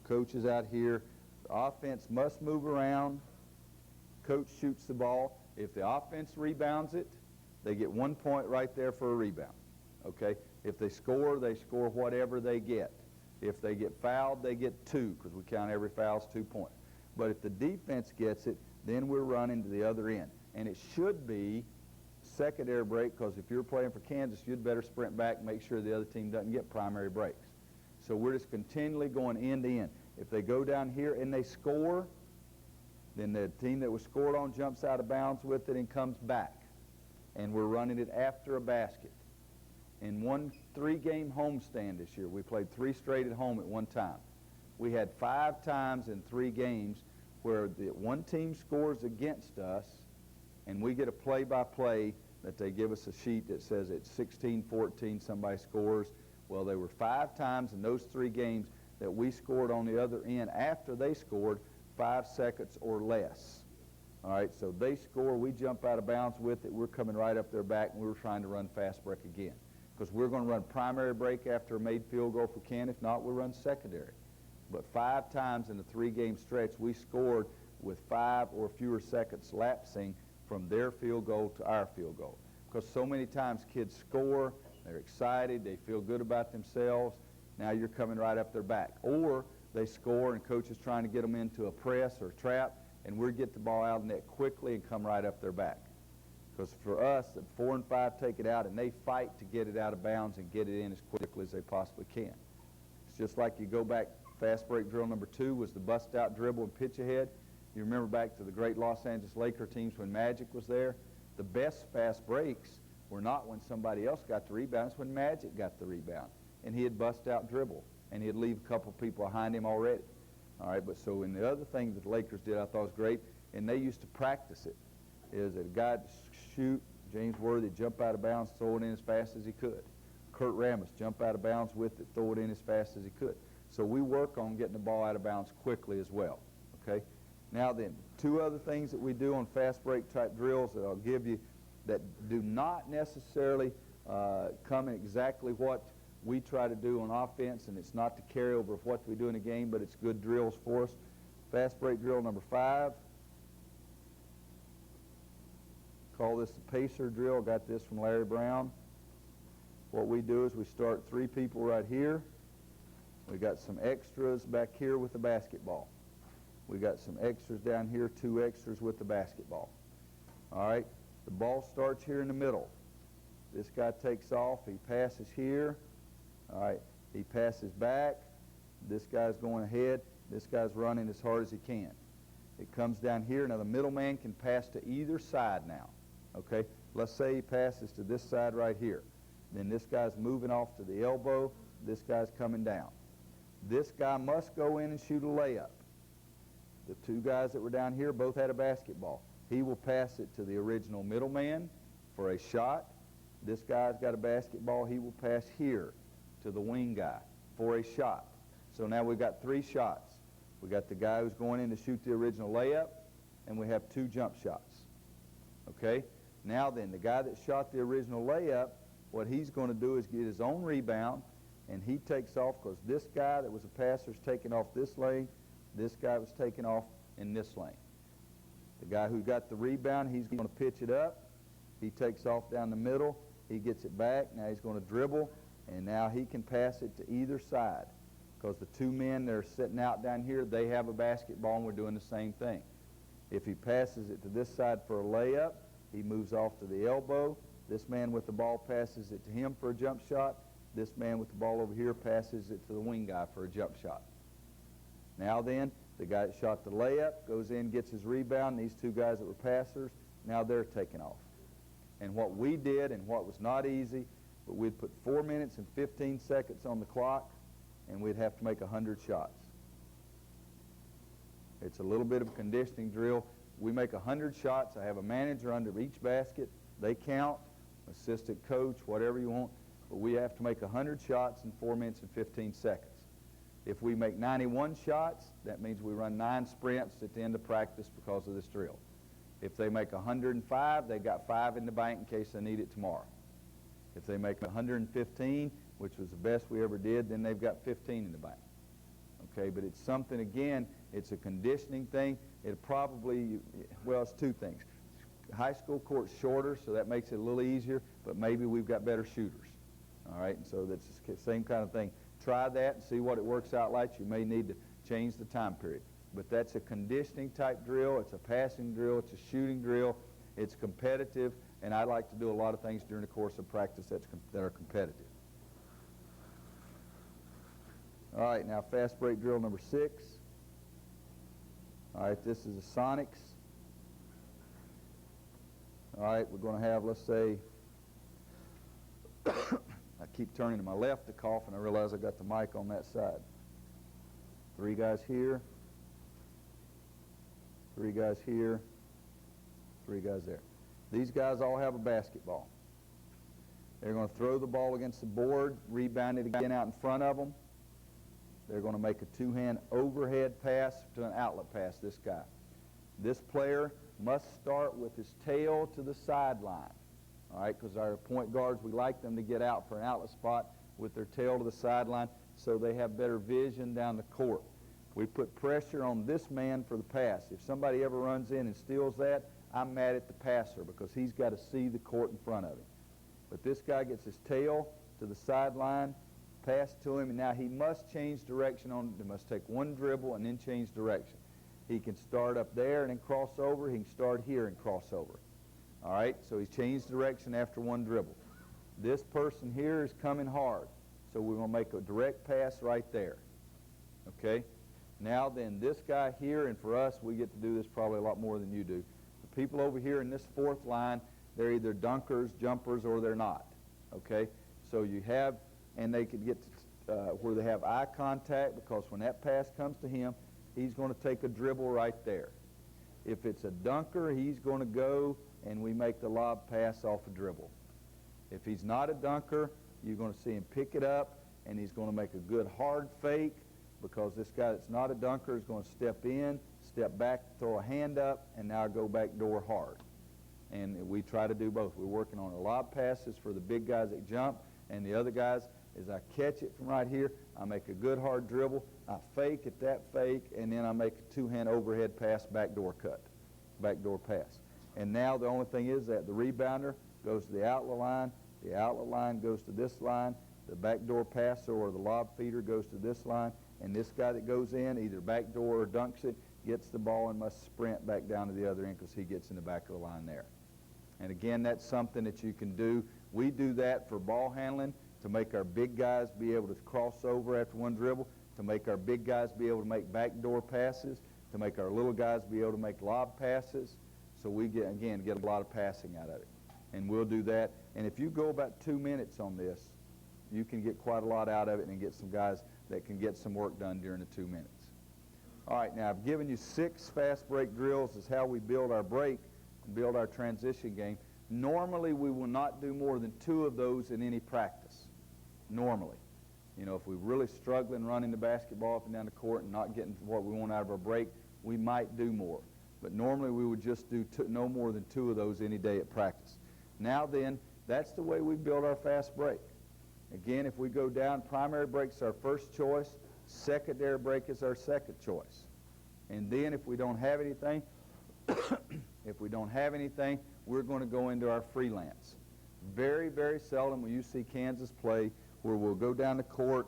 Coach is out here. The offense must move around. Coach shoots the ball. If the offense rebounds it, they get 1 point right there for a rebound. Okay? If they score whatever they get. If they get fouled, they get 2, because we count every foul as 2 points. But if the defense gets it, then we're running to the other end. And it should be secondary break, because if you're playing for Kansas, you'd better sprint back and make sure the other team doesn't get primary breaks. So we're just continually going end to end. If they go down here and they score, then the team that was scored on jumps out of bounds with it and comes back. And we're running it after a basket. In one 3-game homestand this year, we played 3 straight at home at one time. We had 5 times in 3 games where the one team scores against us, and we get a play-by-play that they give us a sheet that says it's 16-14, somebody scores. Well, there were 5 times in those 3 games that we scored on the other end after they scored 5 seconds or less. All right, so they score, we jump out of bounds with it, we're coming right up their back, and we're trying to run fast break again. Because we're going to run primary break after a made field goal for Ken. If not, we'll run secondary. But 5 times in the 3-game stretch, we scored with 5 or fewer seconds lapsing from their field goal to our field goal. Because so many times kids score, they're excited, they feel good about themselves. Now you're coming right up their back. Or they score and coach is trying to get them into a press or a trap, and we get the ball out of the net quickly and come right up their back. Because for us, 4 and 5 take it out, and they fight to get it out of bounds and get it in as quickly as they possibly can. It's just like you go back, fast break drill number 2 was the bust out dribble and pitch ahead. You remember back to the great Los Angeles Laker teams when Magic was there. The best fast breaks were not when somebody else got the rebound, it's when Magic got the rebound. And he'd bust out dribble, and he'd leave a couple people behind him already. All right, but so in the other thing that the Lakers did I thought was great, and they used to practice it, is that a guy shoot, James Worthy jump out of bounds, throw it in as fast as he could. Kurt Rambis jump out of bounds with it, throw it in as fast as he could. So we work on getting the ball out of bounds quickly as well, okay? Now then, 2 other things that we do on fast break type drills that I'll give you that do not necessarily come in exactly what we try to do on offense, and it's not to carry over of what we do in a game, but it's good drills for us. Fast break drill number 5. Call this the pacer drill. Got this from Larry Brown. What we do is we start 3 people right here. We got some extras back here with the basketball. We got some extras down here, 2 extras with the basketball. All right, the ball starts here in the middle. This guy takes off. He passes here. All right, he passes back. This guy's going ahead. This guy's running as hard as he can. It comes down here. Now the middleman can pass to either side now. Okay, let's say he passes to this side right here. Then this guy's moving off to the elbow. This guy's coming down. This guy must go in and shoot a layup. The 2 guys that were down here both had a basketball. He will pass it to the original middleman for a shot. This guy's got a basketball. He will pass here to the wing guy for a shot. So now we've got 3 shots. We got the guy who's going in to shoot the original layup, and we have 2 jump shots. Okay? Now then, the guy that shot the original layup, what he's going to do is get his own rebound, and he takes off because this guy that was a passer is taking off this lane, this guy was taking off in this lane. The guy who got the rebound, he's going to pitch it up. He takes off down the middle. He gets it back. Now he's going to dribble, and now he can pass it to either side because the two men that are sitting out down here, they have a basketball, and we're doing the same thing. If he passes it to this side for a layup, he moves off to the elbow. This man with the ball passes it to him for a jump shot. This man with the ball over here passes it to the wing guy for a jump shot. Now then, the guy that shot the layup goes in, gets his rebound. These two guys that were passers, now they're taking off. And what we did, and what was not easy, but we'd put 4 minutes and 15 seconds on the clock, and we'd have to make 100 shots. It's a little bit of a conditioning drill. We make 100 shots. I have a manager under each basket. They count, assistant coach, whatever you want. But we have to make 100 shots in 4 minutes and 15 seconds. If we make 91 shots, that means we run 9 sprints at the end of practice because of this drill. If they make 105, they got 5 in the bank in case they need it tomorrow. If they make 115, which was the best we ever did, then they've got 15 in the bank. Okay, but it's something, again, it's a conditioning thing. It probably, well, it's two things. High school court's shorter, so that makes it a little easier, but maybe we've got better shooters. All right, and so that's the same kind of thing. Try that and see what it works out like. You may need to change the time period. But that's a conditioning type drill. It's a passing drill. It's a shooting drill. It's competitive, and I like to do a lot of things during the course of practice that are competitive. All right, now fast break drill number 6. All right, this is a Sonics. All right, we're going to have, let's say, I keep turning to my left to cough, and I realize I got the mic on that side. 3 guys here, 3 guys here, 3 guys there. These guys all have a basketball. They're going to throw the ball against the board, rebound it again out in front of them. They're going to make a 2-hand overhead pass to an outlet pass, this guy. This player must start with his tail to the sideline. All right, because our point guards, we like them to get out for an outlet spot with their tail to the sideline so they have better vision down the court. We put pressure on this man for the pass. If somebody ever runs in and steals that, I'm mad at the passer because he's got to see the court in front of him. But this guy gets his tail to the sideline, pass to him, and now he must change direction on it. He must take one dribble and then change direction. He can start up there and then cross over. He can start here and cross over. All right, so he's changed direction after one dribble. This person here is coming hard, so we're going to make a direct pass right there. Okay? Now then, this guy here, and for us, we get to do this probably a lot more than you do. The people over here in this 4th line, they're either dunkers, jumpers, or they're not. Okay? So you have, and they can get to, where they have eye contact, because when that pass comes to him, he's going to take a dribble right there. If it's a dunker, he's going to go, and we make the lob pass off a dribble. If he's not a dunker, you're going to see him pick it up, and he's going to make a good hard fake, because this guy that's not a dunker is going to step in, step back, throw a hand up, and now go back door hard. And we try to do both. We're working on the lob passes for the big guys that jump, and the other guys, as I catch it from right here, I make a good hard dribble, I fake at that fake, and then I make a 2-hand overhead pass, backdoor cut, backdoor pass. And now the only thing is that the rebounder goes to the outlet line goes to this line, the backdoor passer or the lob feeder goes to this line, and this guy that goes in, either backdoor or dunks it, gets the ball and must sprint back down to the other end because he gets in the back of the line there. And again, that's something that you can do. We do that for ball handling to make our big guys be able to cross over after one dribble, to make our big guys be able to make backdoor passes, to make our little guys be able to make lob passes. So we get a lot of passing out of it. And we'll do that. And if you go about 2 minutes on this, you can get quite a lot out of it and get some guys that can get some work done during the 2 minutes. All right, now I've given you 6 fast break drills as how we build our break and build our transition game. Normally, we will not do more than 2 of those in any practice. Normally. You know, if we're really struggling running the basketball up and down the court and not getting what we want out of our break, we might do more. But normally, we would just do no more than 2 of those any day at practice. Now then, that's the way we build our fast break. Again, if we go down, primary break is our first choice, secondary break is our second choice. And then if we don't have anything, we're going to go into our freelance. Very, very seldom will you see Kansas play where we'll go down the court,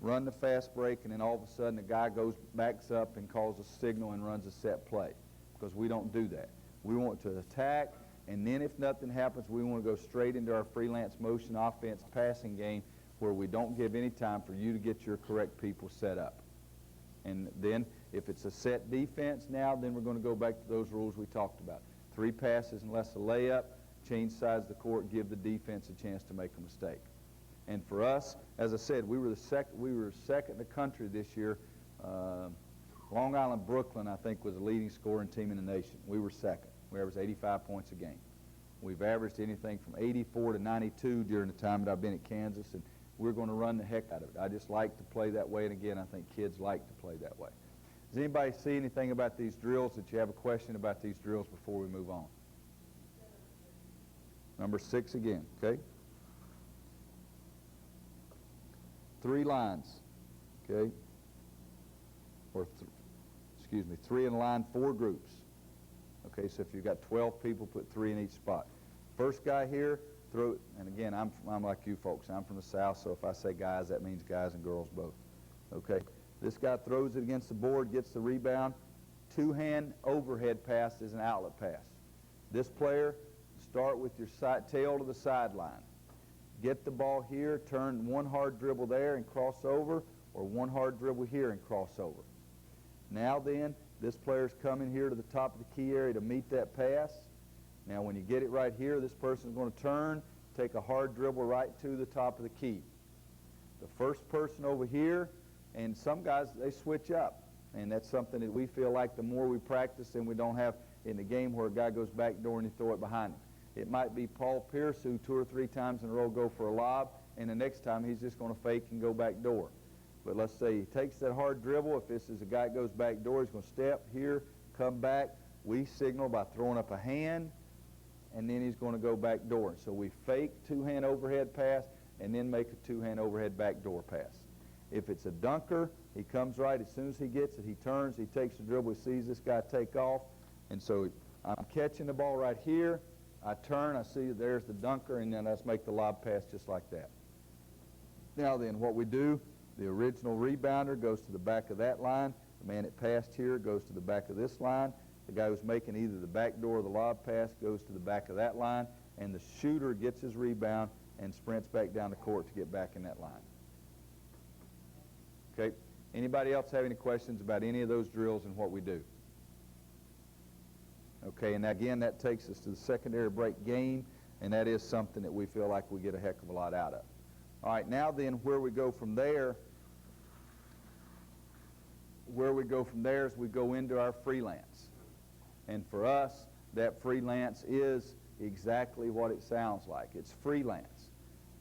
run the fast break, and then all of a sudden the guy backs up and calls a signal and runs a set play, because we don't do that. We want to attack, and then if nothing happens, we want to go straight into our freelance motion offense passing game where we don't give any time for you to get your correct people set up. And then if it's a set defense now, then we're going to go back to those rules we talked about. 3 passes unless a layup, change sides of the court, give the defense a chance to make a mistake. And for us, as I said, we were second in the country this year. Long Island Brooklyn, I think, was the leading scoring team in the nation. We were second. We averaged 85 points a game. We've averaged anything from 84 to 92 during the time that I've been at Kansas, and we're going to run the heck out of it. I just like to play that way, and again, I think kids like to play that way. Does anybody see anything about these drills that you have a question about these drills before we move on? Number 6 again, okay? 3 lines, okay? Or, 3 in a line, 4 groups. Okay, so if you've got 12 people, put 3 in each spot. First guy here, throw it, and again, I'm like you folks. I'm from the South, so if I say guys, that means guys and girls both. Okay, this guy throws it against the board, gets the rebound. 2-hand overhead pass is an outlet pass. This player, start with your tail to the sideline. Get the ball here, turn 1 hard dribble there and cross over, or 1 hard dribble here and cross over. Now then, this player's coming here to the top of the key area to meet that pass. Now when you get it right here, this person's going to turn, take a hard dribble right to the top of the key. The first person over here, and some guys, they switch up. And that's something that we feel like the more we practice and we don't have in the game where a guy goes back door and you throw it behind him. It might be Paul Pierce who 2 or 3 times in a row go for a lob, and the next time he's just going to fake and go back door. But let's say he takes that hard dribble. If this is a guy that goes back door, he's going to step here, come back. We signal by throwing up a hand, and then he's going to go back door. So we fake 2-hand overhead pass and then make a 2-hand overhead back door pass. If it's a dunker, he comes right. As soon as he gets it, he turns, he takes the dribble, he sees this guy take off. And so I'm catching the ball right here. I turn, I see there's the dunker, and then let's make the lob pass just like that. Now then, what we do, the original rebounder goes to the back of that line. The man that passed here goes to the back of this line. The guy who's making either the back door or the lob pass goes to the back of that line, and the shooter gets his rebound and sprints back down the court to get back in that line. Okay? Anybody else have any questions about any of those drills and what we do? Okay, and again, that takes us to the secondary break game, and that is something that we feel like we get a heck of a lot out of. All right, now then, where we go from there is we go into our freelance. And for us, that freelance is exactly what it sounds like. It's freelance.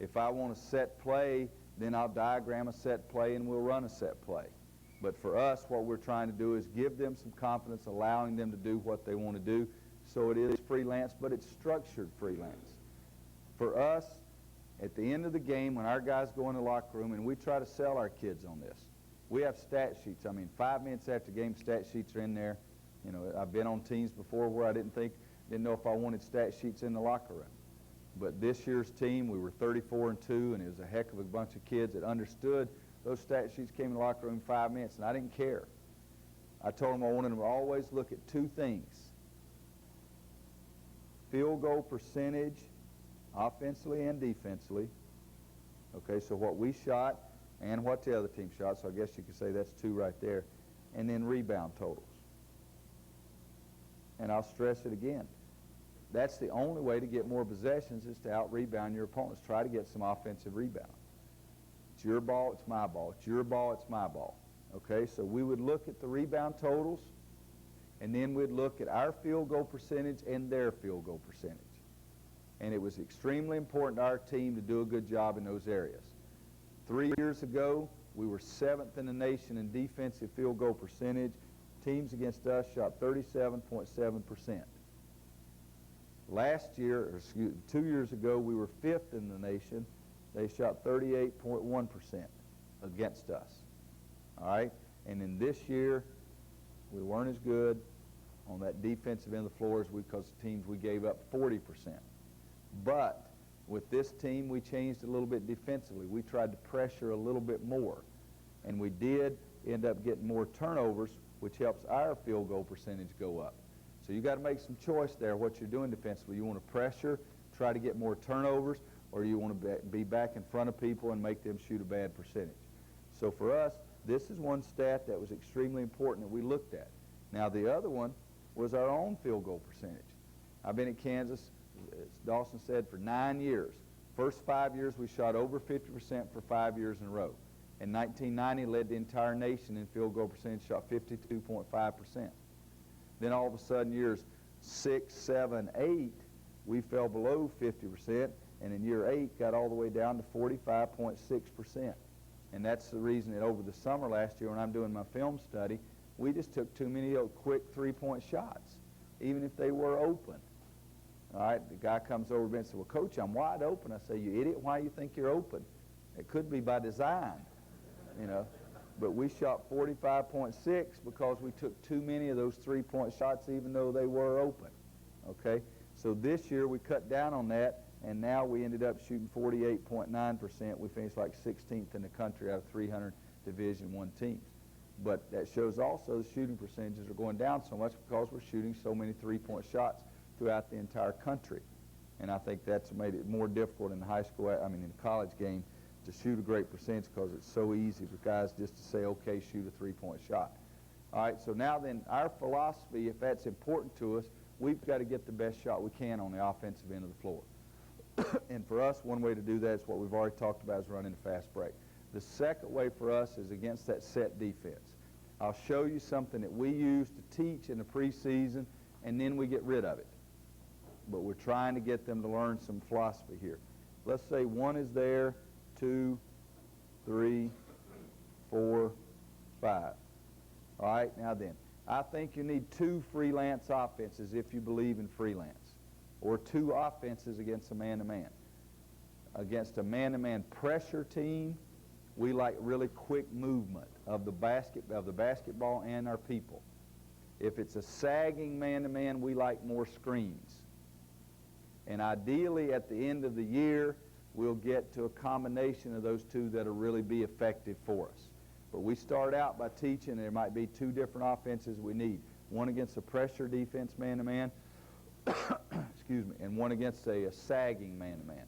If I want a set play, then I'll diagram a set play and we'll run a set play. But for us, what we're trying to do is give them some confidence, allowing them to do what they want to do. So it is freelance, but it's structured freelance. For us, at the end of the game, when our guys go in the locker room, and we try to sell our kids on this, we have stat sheets. 5 minutes after game, stat sheets are in there. You know, I've been on teams before where I didn't know if I wanted stat sheets in the locker room. But this year's team, we were 34-2, and it was a heck of a bunch of kids that understood. Those stat sheets came in the locker room in 5 minutes, and I didn't care. I told them I wanted them to always look at 2 things: field goal percentage, offensively and defensively. Okay, so what we shot and what the other team shot, so I guess you could say that's 2 right there. And then rebound totals. And I'll stress it again. That's the only way to get more possessions, is to out-rebound your opponents. Try to get some offensive rebound. It's your ball, it's my ball. It's your ball, it's my ball. Okay, so we would look at the rebound totals, and then we'd look at our field goal percentage and their field goal percentage. And it was extremely important to our team to do a good job in those areas. 3 years ago, we were 7th in the nation in defensive field goal percentage. Teams against us shot 37.7%. Last year, 2 years ago, we were 5th in the nation they shot 38.1% against us. All right? And in this year, we weren't as good on that defensive end of the floor as because the teams we gave up 40%. But with this team, we changed a little bit defensively. We tried to pressure a little bit more. And we did end up getting more turnovers, which helps our field goal percentage go up. So you got to make some choice there what you're doing defensively. You want to pressure, try to get more turnovers, or you want to be back in front of people and make them shoot a bad percentage. So for us, this is one stat that was extremely important that we looked at. Now the other one was our own field goal percentage. I've been at Kansas, as Dawson said, for 9 years. First 5 years we shot over 50% for 5 years in a row. In 1990, led the entire nation in field goal percentage, shot 52.5%. Then all of a sudden, years 6, 7, 8, we fell below 50%, and in year 8, got all the way down to 45.6%. And that's the reason that over the summer last year when I'm doing my film study, we just took too many quick three-point shots, even if they were open. All right, the guy comes over to me and says, well, Coach, I'm wide open. I say, you idiot, why do you think you're open? It could be by design, you know. But we shot 45.6 because we took too many of those three-point shots even though they were open, okay? So this year we cut down on that, and now we ended up shooting 48.9%. We finished like 16th in the country out of 300 Division I teams. But that shows also the shooting percentages are going down so much because we're shooting so many three-point shots throughout the entire country. And I think that's made it more difficult in the in the college game to shoot a great percentage because it's so easy for guys just to say, okay, shoot a three-point shot. All right, so now then our philosophy, if that's important to us, we've got to get the best shot we can on the offensive end of the floor. And for us, one way to do that is what we've already talked about, is running a fast break. The second way for us is against that set defense. I'll show you something that we use to teach in the preseason, and then we get rid of it. But we're trying to get them to learn some philosophy here. Let's say 1 is there, 2, 3, 4, 5. All right, now then, I think you need 2 freelance offenses if you believe in freelance, or 2 offenses against a man-to-man. Against a man-to-man pressure team, we like really quick movement of the basketball and our people. If it's a sagging man-to-man, we like more screens. And ideally, at the end of the year, we'll get to a combination of those 2 that'll really be effective for us. But we start out by teaching there might be 2 different offenses we need. One against a pressure defense man-to-man, excuse me, and one against a sagging man-to-man.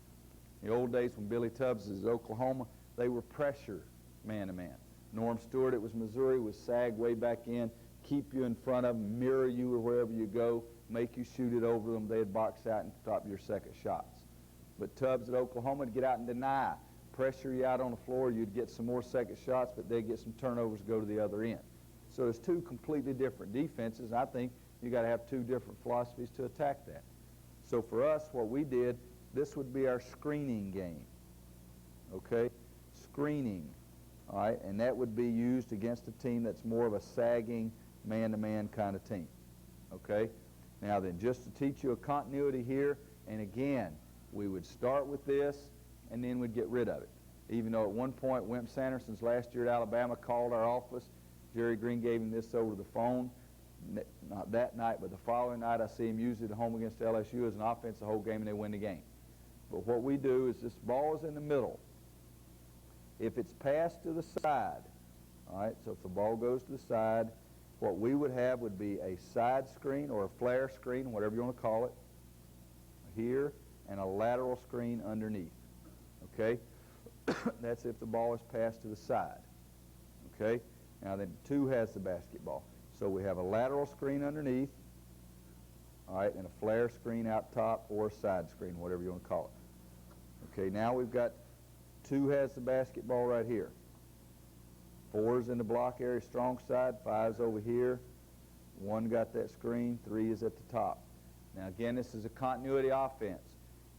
In the old days when Billy Tubbs was at Oklahoma, they were pressure man-to-man. Norm Stewart, it was Missouri, was sag way back in, keep you in front of them, mirror you wherever you go, make you shoot it over them. They'd box out and stop your second shots. But Tubbs at Oklahoma would get out and deny, pressure you out on the floor. You'd get some more second shots, but they'd get some turnovers to go to the other end. So there's 2 completely different defenses. I think you got to have 2 different philosophies to attack that. So for us, what we did, this would be our screening game. Okay? Screening. All right? And that would be used against a team that's more of a sagging man-to-man kind of team. Okay? Now then, just to teach you a continuity here, and again, we would start with this, and then we'd get rid of it. Even though at one point, Wimp Sanderson's last year at Alabama called our office. Jerry Green gave him this over the phone. Not that night, but the following night, I see him use it at home against LSU as an offense the whole game, and they win the game. But what we do is this ball is in the middle. If it's passed to the side, all right, so if the ball goes to the side, what we would have would be a side screen or a flare screen, whatever you want to call it, here, and a lateral screen underneath. Okay? That's if the ball is passed to the side. Okay? Now then 2 has the basketball. So we have a lateral screen underneath, all right, and a flare screen out top or a side screen, whatever you want to call it. Okay, now we've got 2 has the basketball right here. 4 is in the block area, strong side. 5 is over here. 1 got that screen. 3 is at the top. Now again, this is a continuity offense.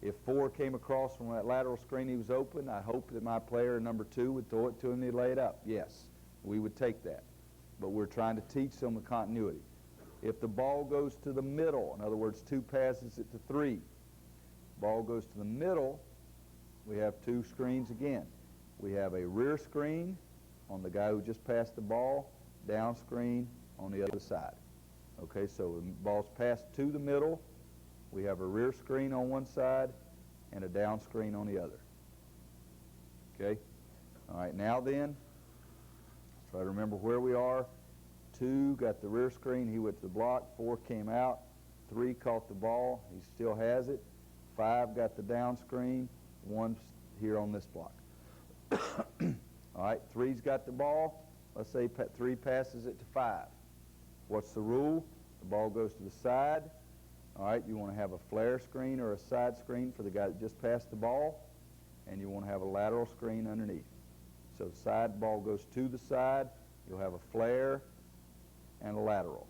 If 4 came across from that lateral screen, he was open, I hope that my player, number 2, would throw it to him and he'd lay it up. Yes, we would take that. But we're trying to teach them the continuity. If the ball goes to the middle, in other words, 2 passes it to 3, ball goes to the middle, we have two screens again. We have a rear screen on the guy who just passed the ball, down screen on the other side. Okay, so the ball's passed to the middle. We have a rear screen on one side and a down screen on the other. Okay? All right, now then, try to remember where we are. 2 got the rear screen. He went to the block. 4 came out. 3 caught the ball. He still has it. 5 got the down screen. 1's here on this block. All right, 3's got the ball. Let's say 3 passes it to 5. What's the rule? The ball goes to the side. All right, you want to have a flare screen or a side screen for the guy that just passed the ball, and you want to have a lateral screen underneath. So the side ball goes to the side. You'll have a flare and a lateral.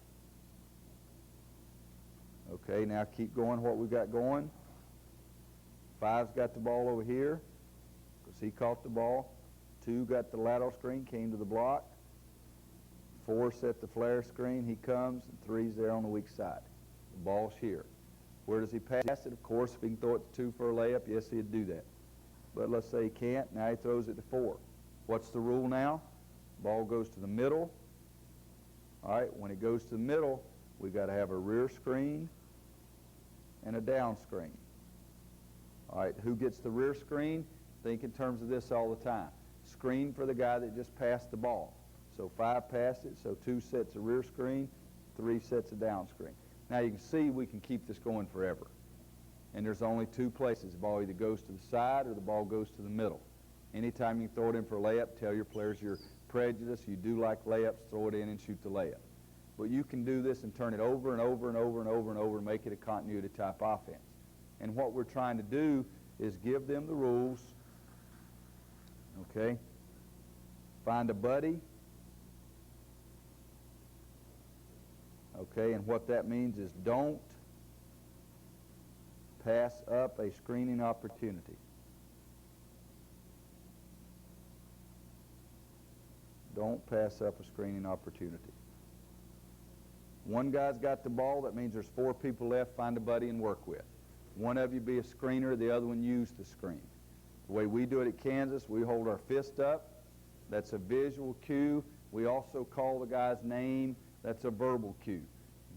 Okay, now keep going what we got going. 5's got the ball over here because he caught the ball. 2 got the lateral screen, came to the block. 4 set the flare screen. He comes, and 3's there on the weak side. The ball's here. Where does he pass it? Of course, if he can throw it to 2 for a layup, yes, he'd do that. But let's say he can't. Now he throws it to 4. What's the rule now? Ball goes to the middle. All right, when it goes to the middle, we got to have a rear screen and a down screen. All right, who gets the rear screen? Think in terms of this all the time. Screen for the guy that just passed the ball. So 5 passed it, so 2 sets a rear screen, 3 sets a down screen. Now you can see we can keep this going forever. And there's only 2 places. The ball either goes to the side or the ball goes to the middle. Anytime you throw it in for a layup, tell your players you're prejudiced. You do like layups, throw it in and shoot the layup. But you can do this and turn it over and over and over and over and over and make it a continuity type offense. And what we're trying to do is give them the rules. Okay? Find a buddy. Okay, and what that means is don't pass up a screening opportunity. Don't pass up a screening opportunity. One guy's got the ball, that means there's 4 people left, find a buddy and work with. One of you be a screener, the other one use the screen. The way we do it at Kansas, we hold our fist up. That's a visual cue. We also call the guy's name. That's a verbal cue.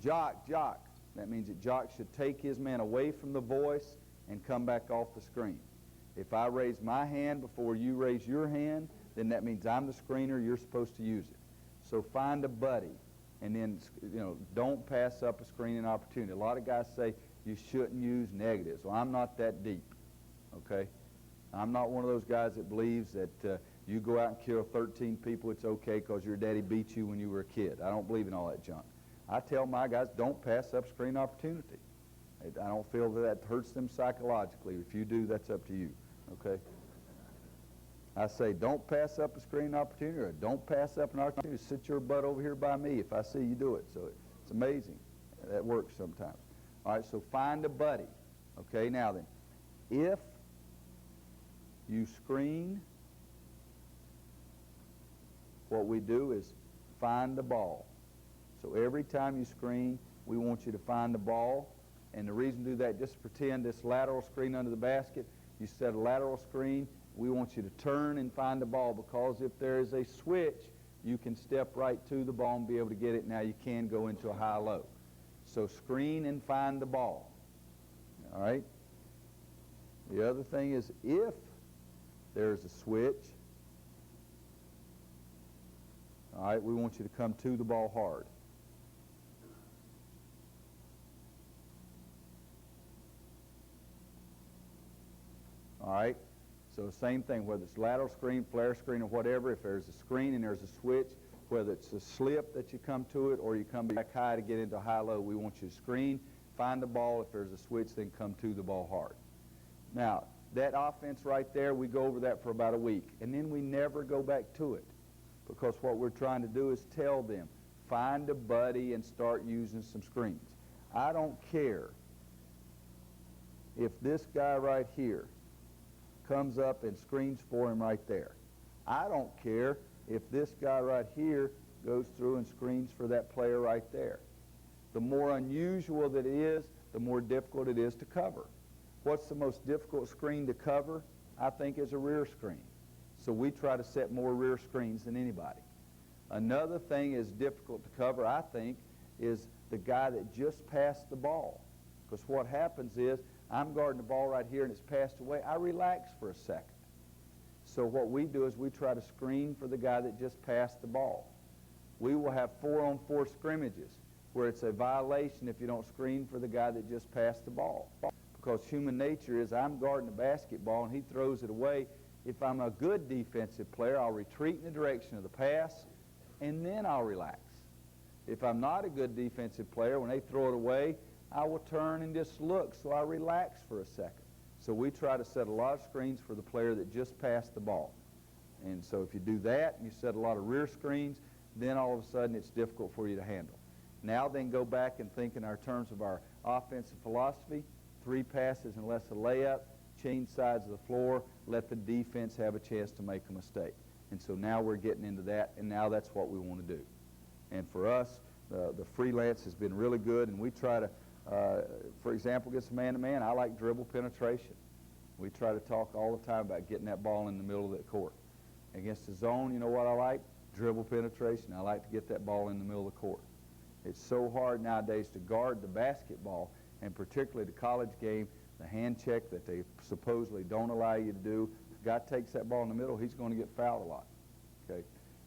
Jock, jock. That means that Jock should take his man away from the voice and come back off the screen. If I raise my hand before you raise your hand, then that means I'm the screener, you're supposed to use it. So find a buddy, and then, don't pass up a screening opportunity. A lot of guys say you shouldn't use negatives. Well, I'm not that deep, okay? I'm not one of those guys that believes that you go out and kill 13 people, it's okay because your daddy beat you when you were a kid. I don't believe in all that junk. I tell my guys, don't pass up screen opportunity. I don't feel that hurts them psychologically. If you do, that's up to you, okay? I say, don't pass up a screen opportunity, or don't pass up an opportunity. Sit your butt over here by me if I see you do it. So it's amazing. That works sometimes. All right, so find a buddy. Okay, now then, if you screen, what we do is find the ball. So every time you screen, we want you to find the ball. And the reason to do that, just pretend this lateral screen under the basket. You set a lateral screen. We want you to turn and find the ball, because if there is a switch, you can step right to the ball and be able to get it. Now you can go into a high-low. So screen and find the ball. All right? The other thing is, if there's a switch, all right, we want you to come to the ball hard. All right? So same thing, whether it's lateral screen, flare screen, or whatever, if there's a screen and there's a switch, whether it's a slip that you come to it or you come back high to get into high-low, we want you to screen, find the ball. If there's a switch, then come to the ball hard. Now, that offense right there, we go over that for about a week, and then we never go back to it, because what we're trying to do is tell them, find a buddy and start using some screens. I don't care if this guy right here comes up and screens for him right there. I don't care if this guy right here goes through and screens for that player right there. The more unusual that it is, the more difficult it is to cover. What's the most difficult screen to cover? I think, is a rear screen. So we try to set more rear screens than anybody. Another thing is difficult to cover, I think, is the guy that just passed the ball. Because what happens is, I'm guarding the ball right here and it's passed away. I relax for a second. So what we do is we try to screen for the guy that just passed the ball. We will have 4-on-4 scrimmages where it's a violation if you don't screen for the guy that just passed the ball. Because human nature is, I'm guarding a basketball and he throws it away. If I'm a good defensive player, I'll retreat in the direction of the pass and then I'll relax. If I'm not a good defensive player, when they throw it away, I will turn and just look, so I relax for a second. So we try to set a lot of screens for the player that just passed the ball. And so if you do that and you set a lot of rear screens, then all of a sudden it's difficult for you to handle. Now then go back and think in our terms of our offensive philosophy, 3 passes and less a layup, change sides of the floor, let the defense have a chance to make a mistake. And so now we're getting into that, and now that's what we want to do. And for us, the freelance has been really good, and we try to, for example, against man-to-man, I like dribble penetration. We try to talk all the time about getting that ball in the middle of the court. Against the zone, you know what I like? Dribble penetration. I like to get that ball in the middle of the court. It's so hard nowadays to guard the basketball, and particularly the college game, the hand check that they supposedly don't allow you to do. If the guy takes that ball in the middle, he's going to get fouled a lot. Okay.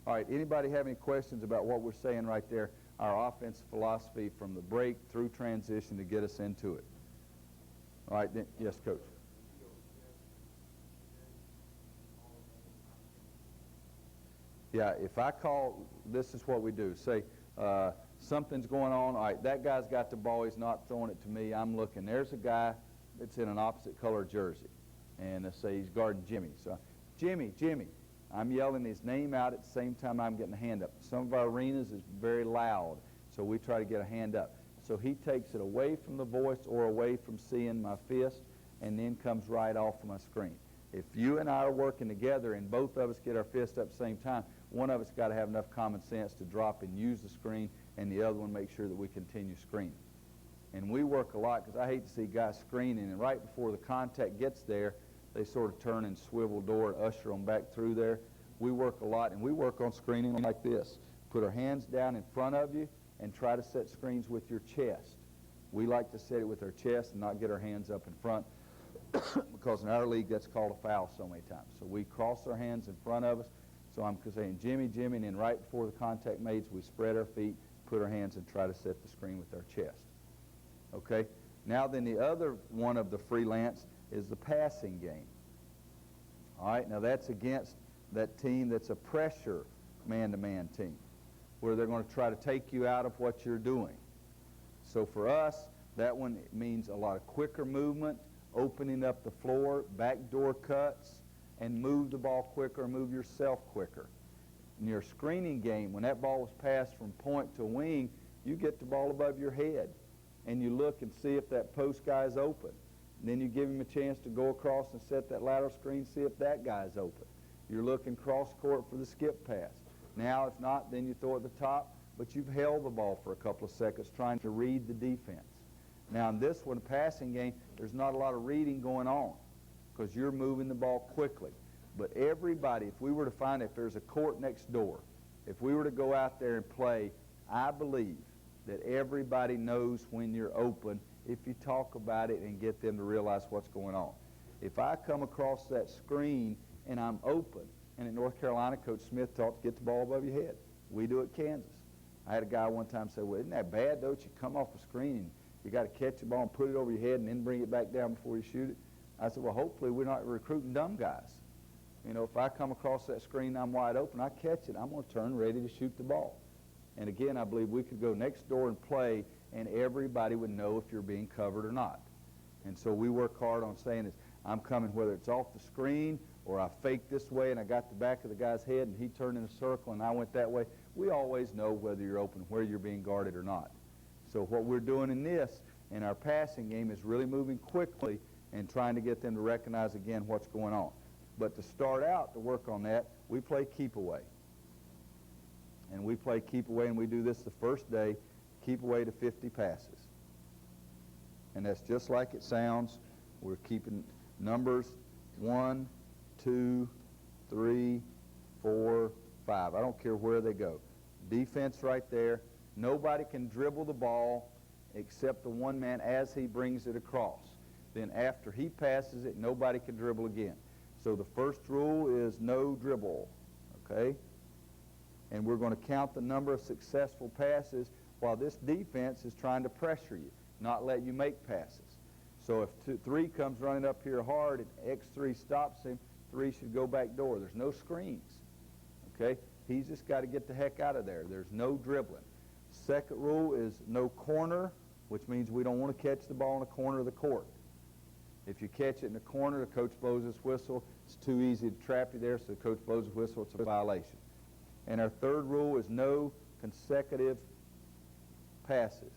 All right, anybody have any questions about what we're saying right there, our offensive philosophy from the break through transition to get us into it? All right, then, yes, Coach. Yeah, if I call, this is what we do. Say, something's going on. All right, that guy's got the ball. He's not throwing it to me. I'm looking. There's a guy that's in an opposite color jersey. And let's say he's guarding Jimmy. So, Jimmy, Jimmy. I'm yelling his name out at the same time I'm getting a hand up. Some of our arenas is very loud, so we try to get a hand up. So he takes it away from the voice or away from seeing my fist and then comes right off of my screen. If you and I are working together and both of us get our fist up at the same time, one of us got to have enough common sense to drop and use the screen, and the other one make sure that we continue screening. And we work a lot because I hate to see guys screening, and right before the contact gets there, they sort of turn and swivel door and usher them back through there. We work a lot, and we work on screening like this. Put our hands down in front of you and try to set screens with your chest. We like to set it with our chest and not get our hands up in front because in our league that's called a foul so many times. So we cross our hands in front of us. So I'm saying Jimmy, Jimmy, and then right before the contact made, we spread our feet, put our hands, and try to set the screen with our chest. Okay? Now then the other one of the freelance is the passing game. All right, now that's against that team that's a pressure man-to-man team, where they're going to try to take you out of what you're doing. So for us, that one means a lot of quicker movement, opening up the floor, backdoor cuts, and move the ball quicker, move yourself quicker. In your screening game, when that ball was passed from point to wing, you get the ball above your head, and you look and see if that post guy is open. And then you give him a chance to go across and set that lateral screen, see if that guy's open. You're looking cross court for the skip pass. Now, if not, then you throw it at the top, but you've held the ball for a couple of seconds trying to read the defense. Now, in this one, passing game, there's not a lot of reading going on because you're moving the ball quickly. But everybody, if we were to find if there's a court next door, if we were to go out there and play, I believe that everybody knows when you're open if you talk about it and get them to realize what's going on. If I come across that screen and I'm open, and in North Carolina, Coach Smith taught to get the ball above your head. We do it at Kansas. I had a guy one time say, well, isn't that bad, don't you come off the screen and you got to catch the ball and put it over your head and then bring it back down before you shoot it? I said, well, hopefully we're not recruiting dumb guys. You know, if I come across that screen and I'm wide open, I catch it, I'm going to turn ready to shoot the ball. And again, I believe we could go next door and play, and everybody would know if you're being covered or not. And so we work hard on saying this. I'm coming whether it's off the screen or I faked this way and I got the back of the guy's head and he turned in a circle and I went that way. We always know whether you're open, where you're being guarded or not. So what we're doing in this, in our passing game, is really moving quickly and trying to get them to recognize again what's going on. But to start out, to work on that, we play keep away. And we play keep away, and we do this the first day, keep away to 50 passes. And that's just like it sounds. We're keeping numbers 1, 2, 3, 4, 5. I don't care where they go. Defense right there. Nobody can dribble the ball except the one man as he brings it across. Then after he passes it, nobody can dribble again. So the first rule is no dribble, okay? And we're going to count the number of successful passes while this defense is trying to pressure you, not let you make passes. So if 3 comes running up here hard and X3 stops him, 3 should go back door. There's no screens, okay? He's just got to get the heck out of there. There's no dribbling. Second rule is no corner, which means we don't want to catch the ball in the corner of the court. If you catch it in the corner, the coach blows his whistle. It's too easy to trap you there, so the coach blows his whistle. It's a violation. And our third rule is no consecutive passes.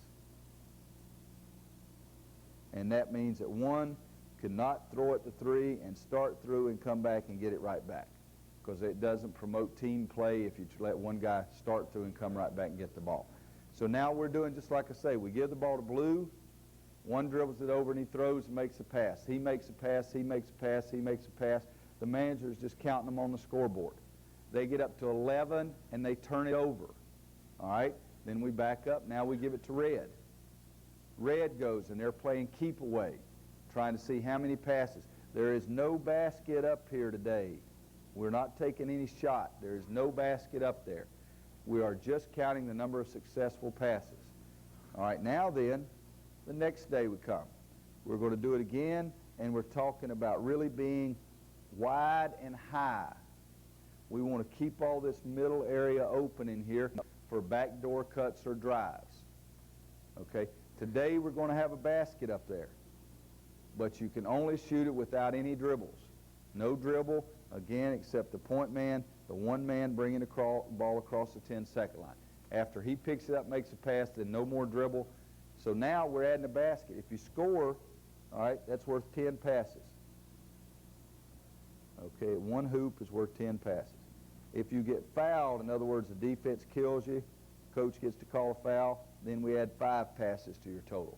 And that means that 1 cannot throw it to 3 and start through and come back and get it right back, because it doesn't promote team play if you let one guy start through and come right back and get the ball. So now we're doing just like I say. We give the ball to blue. 1 dribbles it over and he throws and makes a pass. He makes a pass, he makes a pass, he makes a pass. The manager is just counting them on the scoreboard. They get up to 11 and they turn it over. All right? Then we back up. Now we give it to red. Red goes and they're playing keep away, trying to see how many passes. There is no basket up here today. We're not taking any shot. There is no basket up there. We are just counting the number of successful passes. All right, now then, the next day we come. We're going to do it again, and we're talking about really being wide and high. We want to keep all this middle area open in here for backdoor cuts or drives. Okay, today we're going to have a basket up there, but you can only shoot it without any dribbles. No dribble, again, except the point man, the one man bringing the ball across the 10-second line. After he picks it up, makes a pass, then no more dribble. So now we're adding a basket. If you score, all right, that's worth 10 passes. Okay, 1 hoop is worth 10 passes. If you get fouled, in other words, the defense kills you, coach gets to call a foul, then we add 5 passes to your total.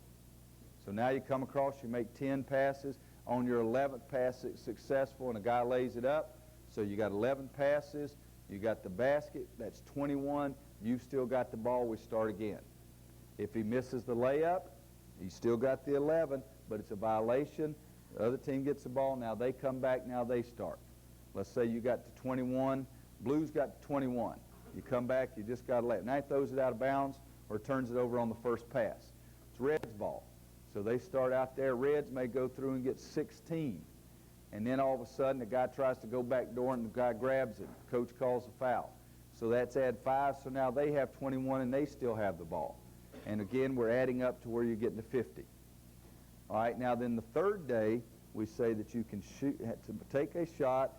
So now you come across, you make 10 passes. On your 11th pass, it's successful, and a guy lays it up. So you got 11 passes. You got the basket. That's 21. You've still got the ball. We start again. If he misses the layup, he's still got the 11, but it's a violation. The other team gets the ball. Now they come back. Now they start. Let's say you got to 21. Blues got to 21. You come back. You just got to lay it. Now he throws it out of bounds or turns it over on the first pass. It's Red's ball. So they start out there. Reds may go through and get 16. And then all of a sudden the guy tries to go back door and the guy grabs it. Coach calls a foul. So that's add 5. So now they have 21 and they still have the ball. And again, we're adding up to where you're getting to 50. All right, now then the third day, we say that you can take a shot,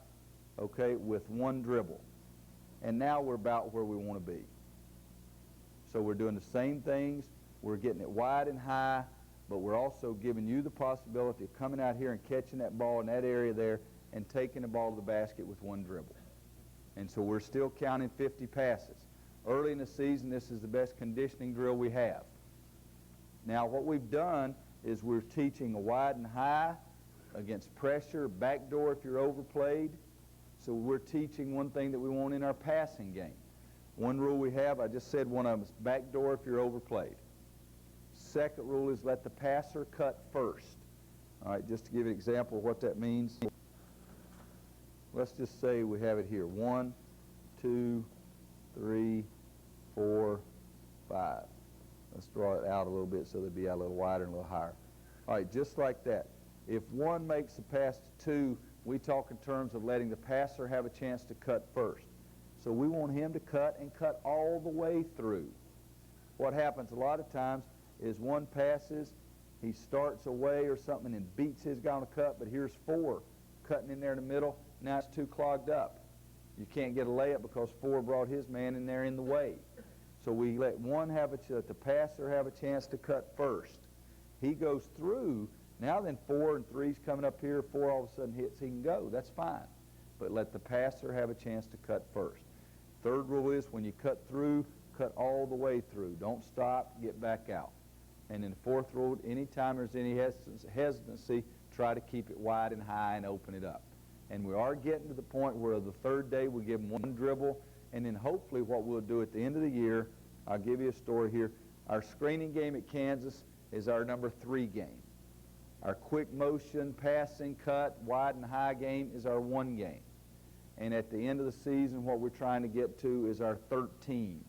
okay, with 1 dribble. And now we're about where we want to be. So we're doing the same things. We're getting it wide and high, but we're also giving you the possibility of coming out here and catching that ball in that area there and taking the ball to the basket with 1 dribble. And so we're still counting 50 passes. Early in the season, this is the best conditioning drill we have. Now, what we've done is we're teaching a wide and high against pressure, backdoor if you're overplayed. So we're teaching one thing that we want in our passing game. One rule we have, I just said one of them, is backdoor if you're overplayed. Second rule is let the passer cut first. All right, just to give you an example of what that means. Let's just say we have it here. 1, 2, 3, 4, 5. Let's draw it out a little bit so they'll be out a little wider and a little higher. All right, just like that. If 1 makes a pass to 2, we talk in terms of letting the passer have a chance to cut first. So we want him to cut and cut all the way through. What happens a lot of times is 1 passes, he starts away or something and beats his guy on a cut, but here's 4 cutting in there in the middle. Now it's too clogged up. You can't get a layup because 4 brought his man in there in the way. So we let the passer have a chance to cut first. He goes through. Now then 4 and 3's coming up here. 4 all of a sudden hits. He can go. That's fine. But let the passer have a chance to cut first. Third rule is when you cut through, cut all the way through. Don't stop. Get back out. And then the fourth rule, anytime there's any hesitancy, try to keep it wide and high and open it up. And we are getting to the point where the third day we give them one dribble, and then hopefully what we'll do at the end of the year, I'll give you a story here. Our screening game at Kansas is our number 3 game. Our quick motion, passing, cut, wide and high game is our 1 game. And at the end of the season, what we're trying to get to is our 13,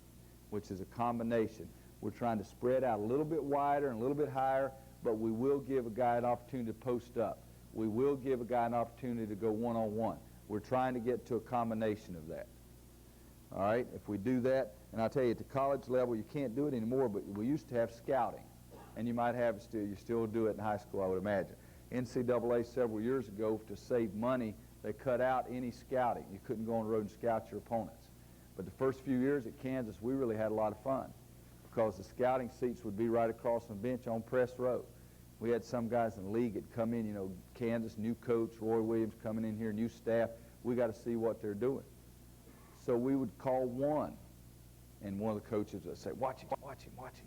which is a combination. We're trying to spread out a little bit wider and a little bit higher, but we will give a guy an opportunity to post up. We will give a guy an opportunity to go one-on-one. We're trying to get to a combination of that. All right, if we do that, and I'll tell you, at the college level, you can't do it anymore, but we used to have scouting, and you might have it still. You still do it in high school, I would imagine. NCAA several years ago, to save money, they cut out any scouting. You couldn't go on the road and scout your opponents. But the first few years at Kansas, we really had a lot of fun because the scouting seats would be right across the bench on press row. We had some guys in the league that come in, you know, Kansas, new coach, Roy Williams coming in here, new staff. We got to see what they're doing. So we would call one, and one of the coaches would say, watch him, watch him, watch him.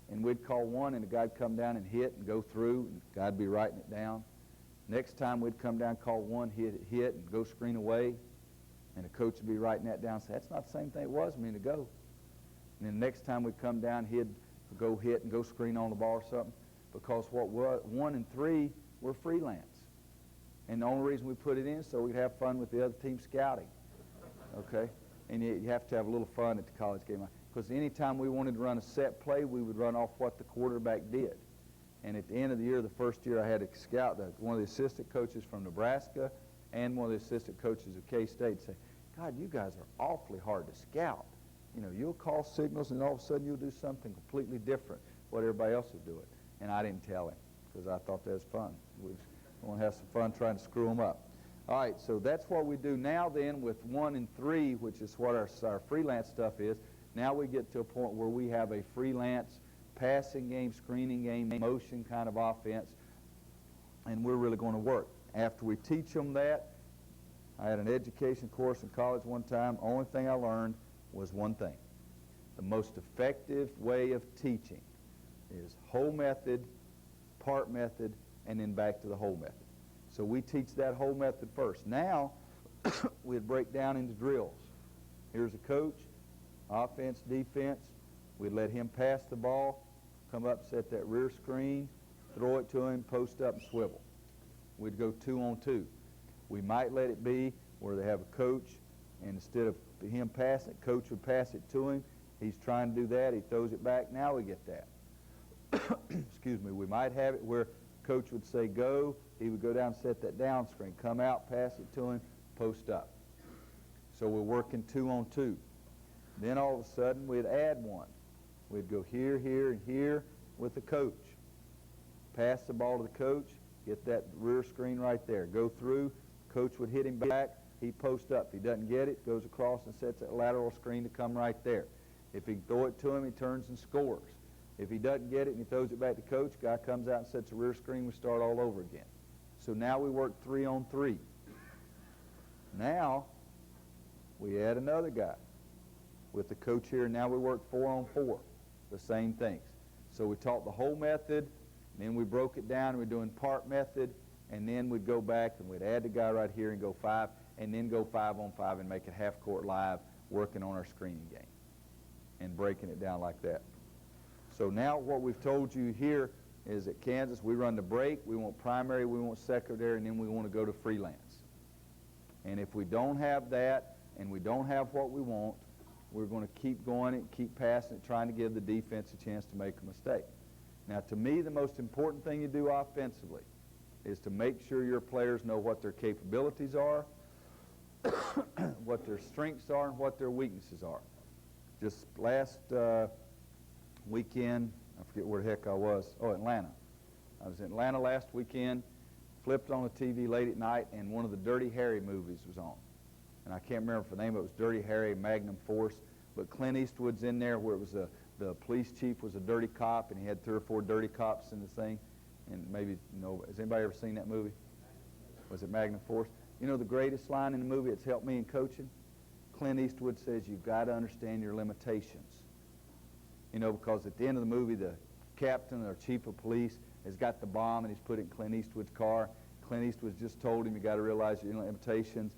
And we'd call one, and the guy'd come down and hit and go through, and the guy'd be writing it down. Next time we'd come down, call one, hit, and go screen away, and the coach would be writing that down and say, that's not the same thing it was a minute ago. And then the next time we'd come down, he'd go hit and go screen on the ball or something, because what 1 and 3 were freelance. And the only reason we put it in so we'd have fun with the other team scouting. Okay? And you have to have a little fun at the college game. Because any time we wanted to run a set play, we would run off what the quarterback did. And at the end of the year, the first year, I had a scout, one of the assistant coaches from Nebraska and one of the assistant coaches of K-State say, God, you guys are awfully hard to scout. You know, you'll call signals and all of a sudden you'll do something completely different what everybody else is doing. And I didn't tell him because I thought that was fun. We want to have some fun trying to screw them up. All right, so that's what we do now then with 1 and 3, which is what our freelance stuff is. Now we get to a point where we have a freelance passing game, screening game, motion kind of offense, and we're really going to work. After we teach them that, I had an education course in college one time. Only thing I learned was one thing. The most effective way of teaching is whole method, part method, and then back to the whole method. So we teach that whole method first. Now, we'd break down into drills. Here's a coach, offense, defense. We'd let him pass the ball, come up, set that rear screen, throw it to him, post up and swivel. We'd go 2-on-2. We might let it be where they have a coach, and instead of him passing it, coach would pass it to him. He's trying to do that. He throws it back. Now we get that. Excuse me. We might have it where coach would say go. He would go down and set that down screen. Come out, pass it to him, post up. So we're working 2-on-2. Then all of a sudden we'd add one. We'd go here, here, and here with the coach. Pass the ball to the coach. Get that rear screen right there. Go through. Coach would hit him back. He posts up. If he doesn't get it, goes across and sets that lateral screen to come right there. If he can throw it to him, he turns and scores. If he doesn't get it and he throws it back to coach, guy comes out and sets a rear screen, we start all over again. So now we work 3-on-3. Now we add another guy with the coach here. Now we work 4-on-4, the same things. So we taught the whole method, then we broke it down, and we're doing part method, and then we'd go back and we'd add the guy right here and go 5, and then go 5-on-5 and make it half court live, working on our screening game and breaking it down like that. So now what we've told you here is at Kansas, we run the break, we want primary, we want secondary, and then we want to go to freelance. And if we don't have that and we don't have what we want, we're going to keep going and keep passing it, trying to give the defense a chance to make a mistake. Now, to me, the most important thing you do offensively is to make sure your players know what their capabilities are, what their strengths are, and what their weaknesses are. Just last weekend, I forget where the heck I was. Oh, Atlanta. I was in Atlanta last weekend, flipped on the TV late at night, and one of the Dirty Harry movies was on. And I can't remember if the name of it was Dirty Harry, Magnum Force, but Clint Eastwood's in there where it was the police chief was a dirty cop, and he had 3 or 4 dirty cops in the thing. And maybe, you know, has anybody ever seen that movie? Was it Magnum Force? You know the greatest line in the movie that's helped me in coaching? Clint Eastwood says, you've got to understand your limitations. You know, because at the end of the movie, the captain or chief of police has got the bomb, and he's put it in Clint Eastwood's car. Clint Eastwood just told him, you got to realize your limitations.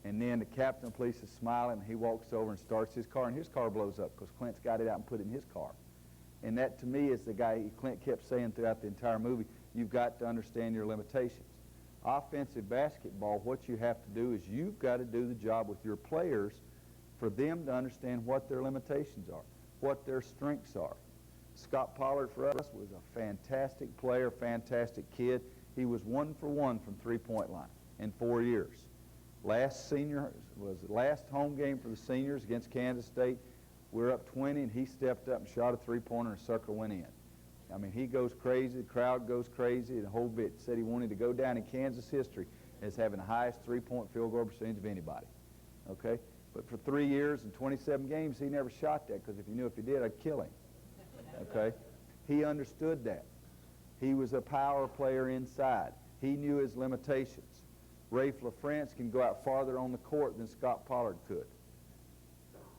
And then the captain of police is smiling, and he walks over and starts his car, and his car blows up because Clint's got it out and put it in his car. And that, to me, is the guy Clint kept saying throughout the entire movie, you've got to understand your limitations. Offensive basketball, what you have to do is you've got to do the job with your players for them to understand what their limitations are, what their strengths are. Scott Pollard, for us, was a fantastic player, fantastic kid. He was 1 for 1 from three-point line in 4 years. Last home game for the seniors against Kansas State. We're up 20, and he stepped up and shot a three-pointer, and Circle went in. I mean, he goes crazy, the crowd goes crazy, the whole bit. Said he wanted to go down in Kansas history as having the highest three-point field goal percentage of anybody. Okay? But for 3 years and 27 games, he never shot that because if he knew if he did, I'd kill him. Okay? He understood that. He was a power player inside. He knew his limitations. Rafe LaFrance can go out farther on the court than Scott Pollard could.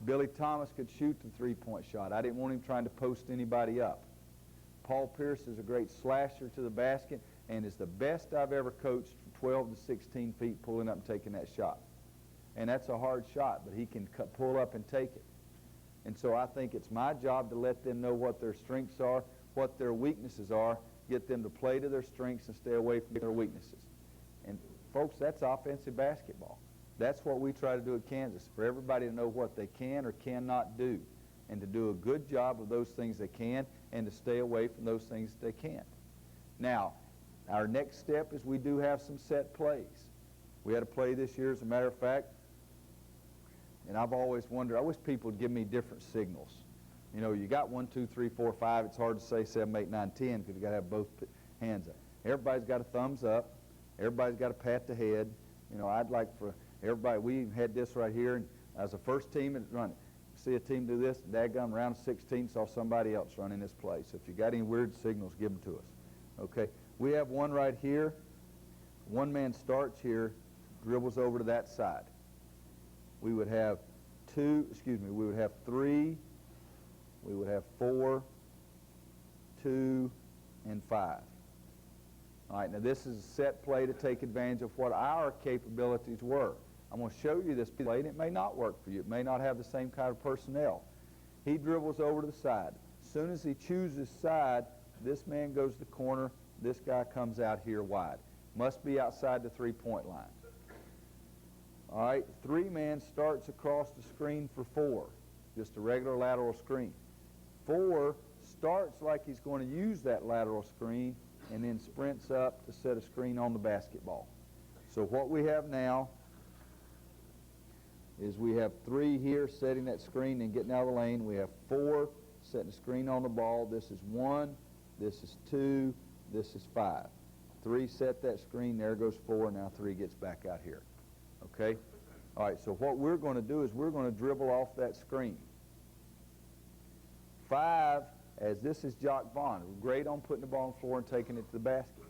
Billy Thomas could shoot the three-point shot. I didn't want him trying to post anybody up. Paul Pierce is a great slasher to the basket and is the best I've ever coached from 12 to 16 feet pulling up and taking that shot. And that's a hard shot, but he can pull up and take it. And so I think it's my job to let them know what their strengths are, what their weaknesses are, get them to play to their strengths and stay away from their weaknesses. And folks, that's offensive basketball. That's what we try to do at Kansas, for everybody to know what they can or cannot do, and to do a good job of those things they can, and to stay away from those things that they can't. Now, our next step is we do have some set plays. We had a play this year, as a matter of fact, and I've always wondered, I wish people would give me different signals. You know, you got 1, 2, 3, 4, 5. It's hard to say 7, 8, 9, 10 because you got to have both hands up. Everybody's got a thumbs up. Everybody's got a pat the head. You know, I'd like for everybody, we had this right here, and as a first team and run it. See a team do this, daggum, round 16, saw somebody else running this play. So if you got any weird signals, give them to us. Okay, we have one right here. One man starts here, dribbles over to that side. We would have we would have 3, we would have 4, 2, and 5. All right, now this is a set play to take advantage of what our capabilities were. I'm going to show you this play, and it may not work for you. It may not have the same kind of personnel. He dribbles over to the side. As soon as he chooses side, this man goes to the corner. This guy comes out here wide. Must be outside the three-point line. All right, 3-man starts across the screen for 4, just a regular lateral screen. 4 starts like he's going to use that lateral screen and then sprints up to set a screen on the basketball. So what we have now is we have 3 here setting that screen and getting out of the lane. We have 4 setting a screen on the ball. This is 1, this is 2, this is 5. 3 set that screen, there goes 4, now 3 gets back out here. Okay? All right, so what we're going to do is we're going to dribble off that screen. 5, as this is Jock Vaughn, great on putting the ball on the floor and taking it to the basket.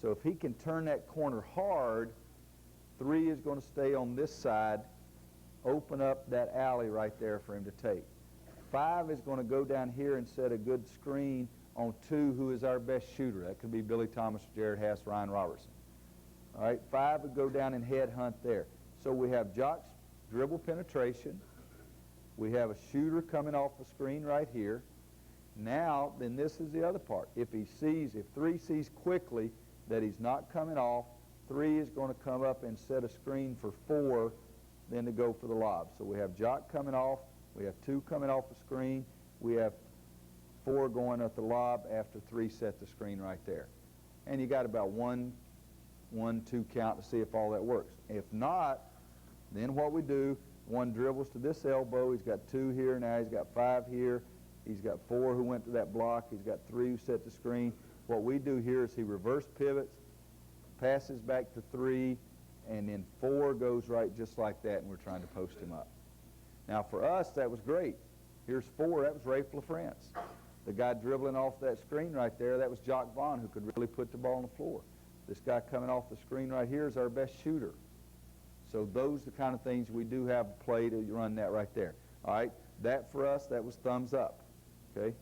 So if he can turn that corner hard, 3 is going to stay on this side, open up that alley right there for him to take. 5 is going to go down here and set a good screen on 2, who is our best shooter. That could be Billy Thomas, Jared Hass, Ryan Robertson. All right, 5 would go down and headhunt there. So we have Jock's dribble penetration. We have a shooter coming off the screen right here. Now, then this is the other part. If 3 sees quickly that he's not coming off, 3 is going to come up and set a screen for 4, then to go for the lob. So we have Jock coming off. We have 2 coming off the screen. We have 4 going at the lob after 3 set the screen right there. And you got about 1, 2 count to see if all that works. If not, then what we do, 1 dribbles to this elbow. He's got 2 here now. He's got 5 here. He's got 4 who went to that block. He's got 3 who set the screen. What we do here is he reverse pivots, passes back to 3, and then 4 goes right just like that, and we're trying to post him up. Now for us, that was great. Here's 4. That was Rafe LaFrance. The guy dribbling off that screen right there, that was Jock Vaughn, who could really put the ball on the floor. This guy coming off the screen right here is our best shooter. So those are the kind of things we do have a play to run that right there. All right, that for us, that was thumbs up. Okay.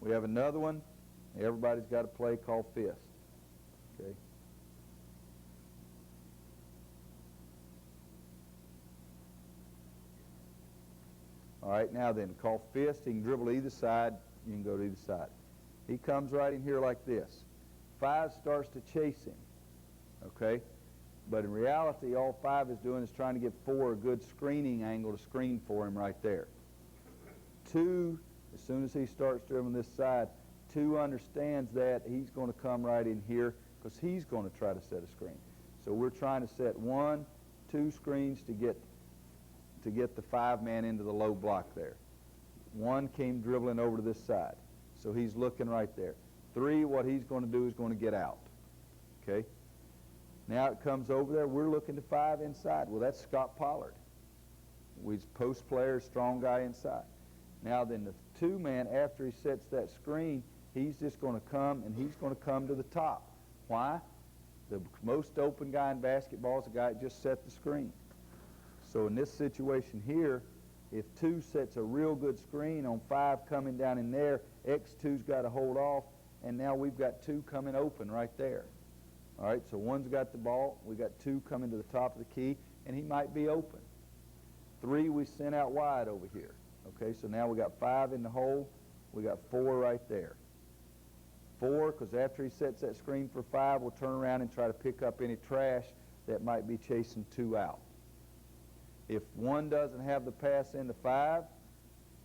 We have another one. Everybody's got a play called fist. All right, now then, call fist. He can dribble either side. You can go to either side. He comes right in here like this. 5 starts to chase him, okay? But in reality, all 5 is doing is trying to get 4 a good screening angle to screen for him right there. 2, as soon as he starts dribbling this side, 2 understands that he's going to come right in here because he's going to try to set a screen. So we're trying to set 1, 2 screens to get the 5-man into the low block there. 1 came dribbling over to this side, so he's looking right there. 3, what he's going to do is going to get out, okay? Now it comes over there. We're looking to 5 inside. Well, that's Scott Pollard. He's post player, strong guy inside. Now then the 2-man, after he sets that screen, he's just going to come, and he's going to come to the top. Why? The most open guy in basketball is the guy that just set the screen. So in this situation here, if 2 sets a real good screen on 5 coming down in there, X2's got to hold off, and now we've got 2 coming open right there. All right, so 1's got the ball. We got 2 coming to the top of the key, and he might be open. 3 we sent out wide over here. Okay, so now we got 5 in the hole. We got 4 right there. 4, because after he sets that screen for 5, we'll turn around and try to pick up any trash that might be chasing 2 out. If 1 doesn't have the pass into 5,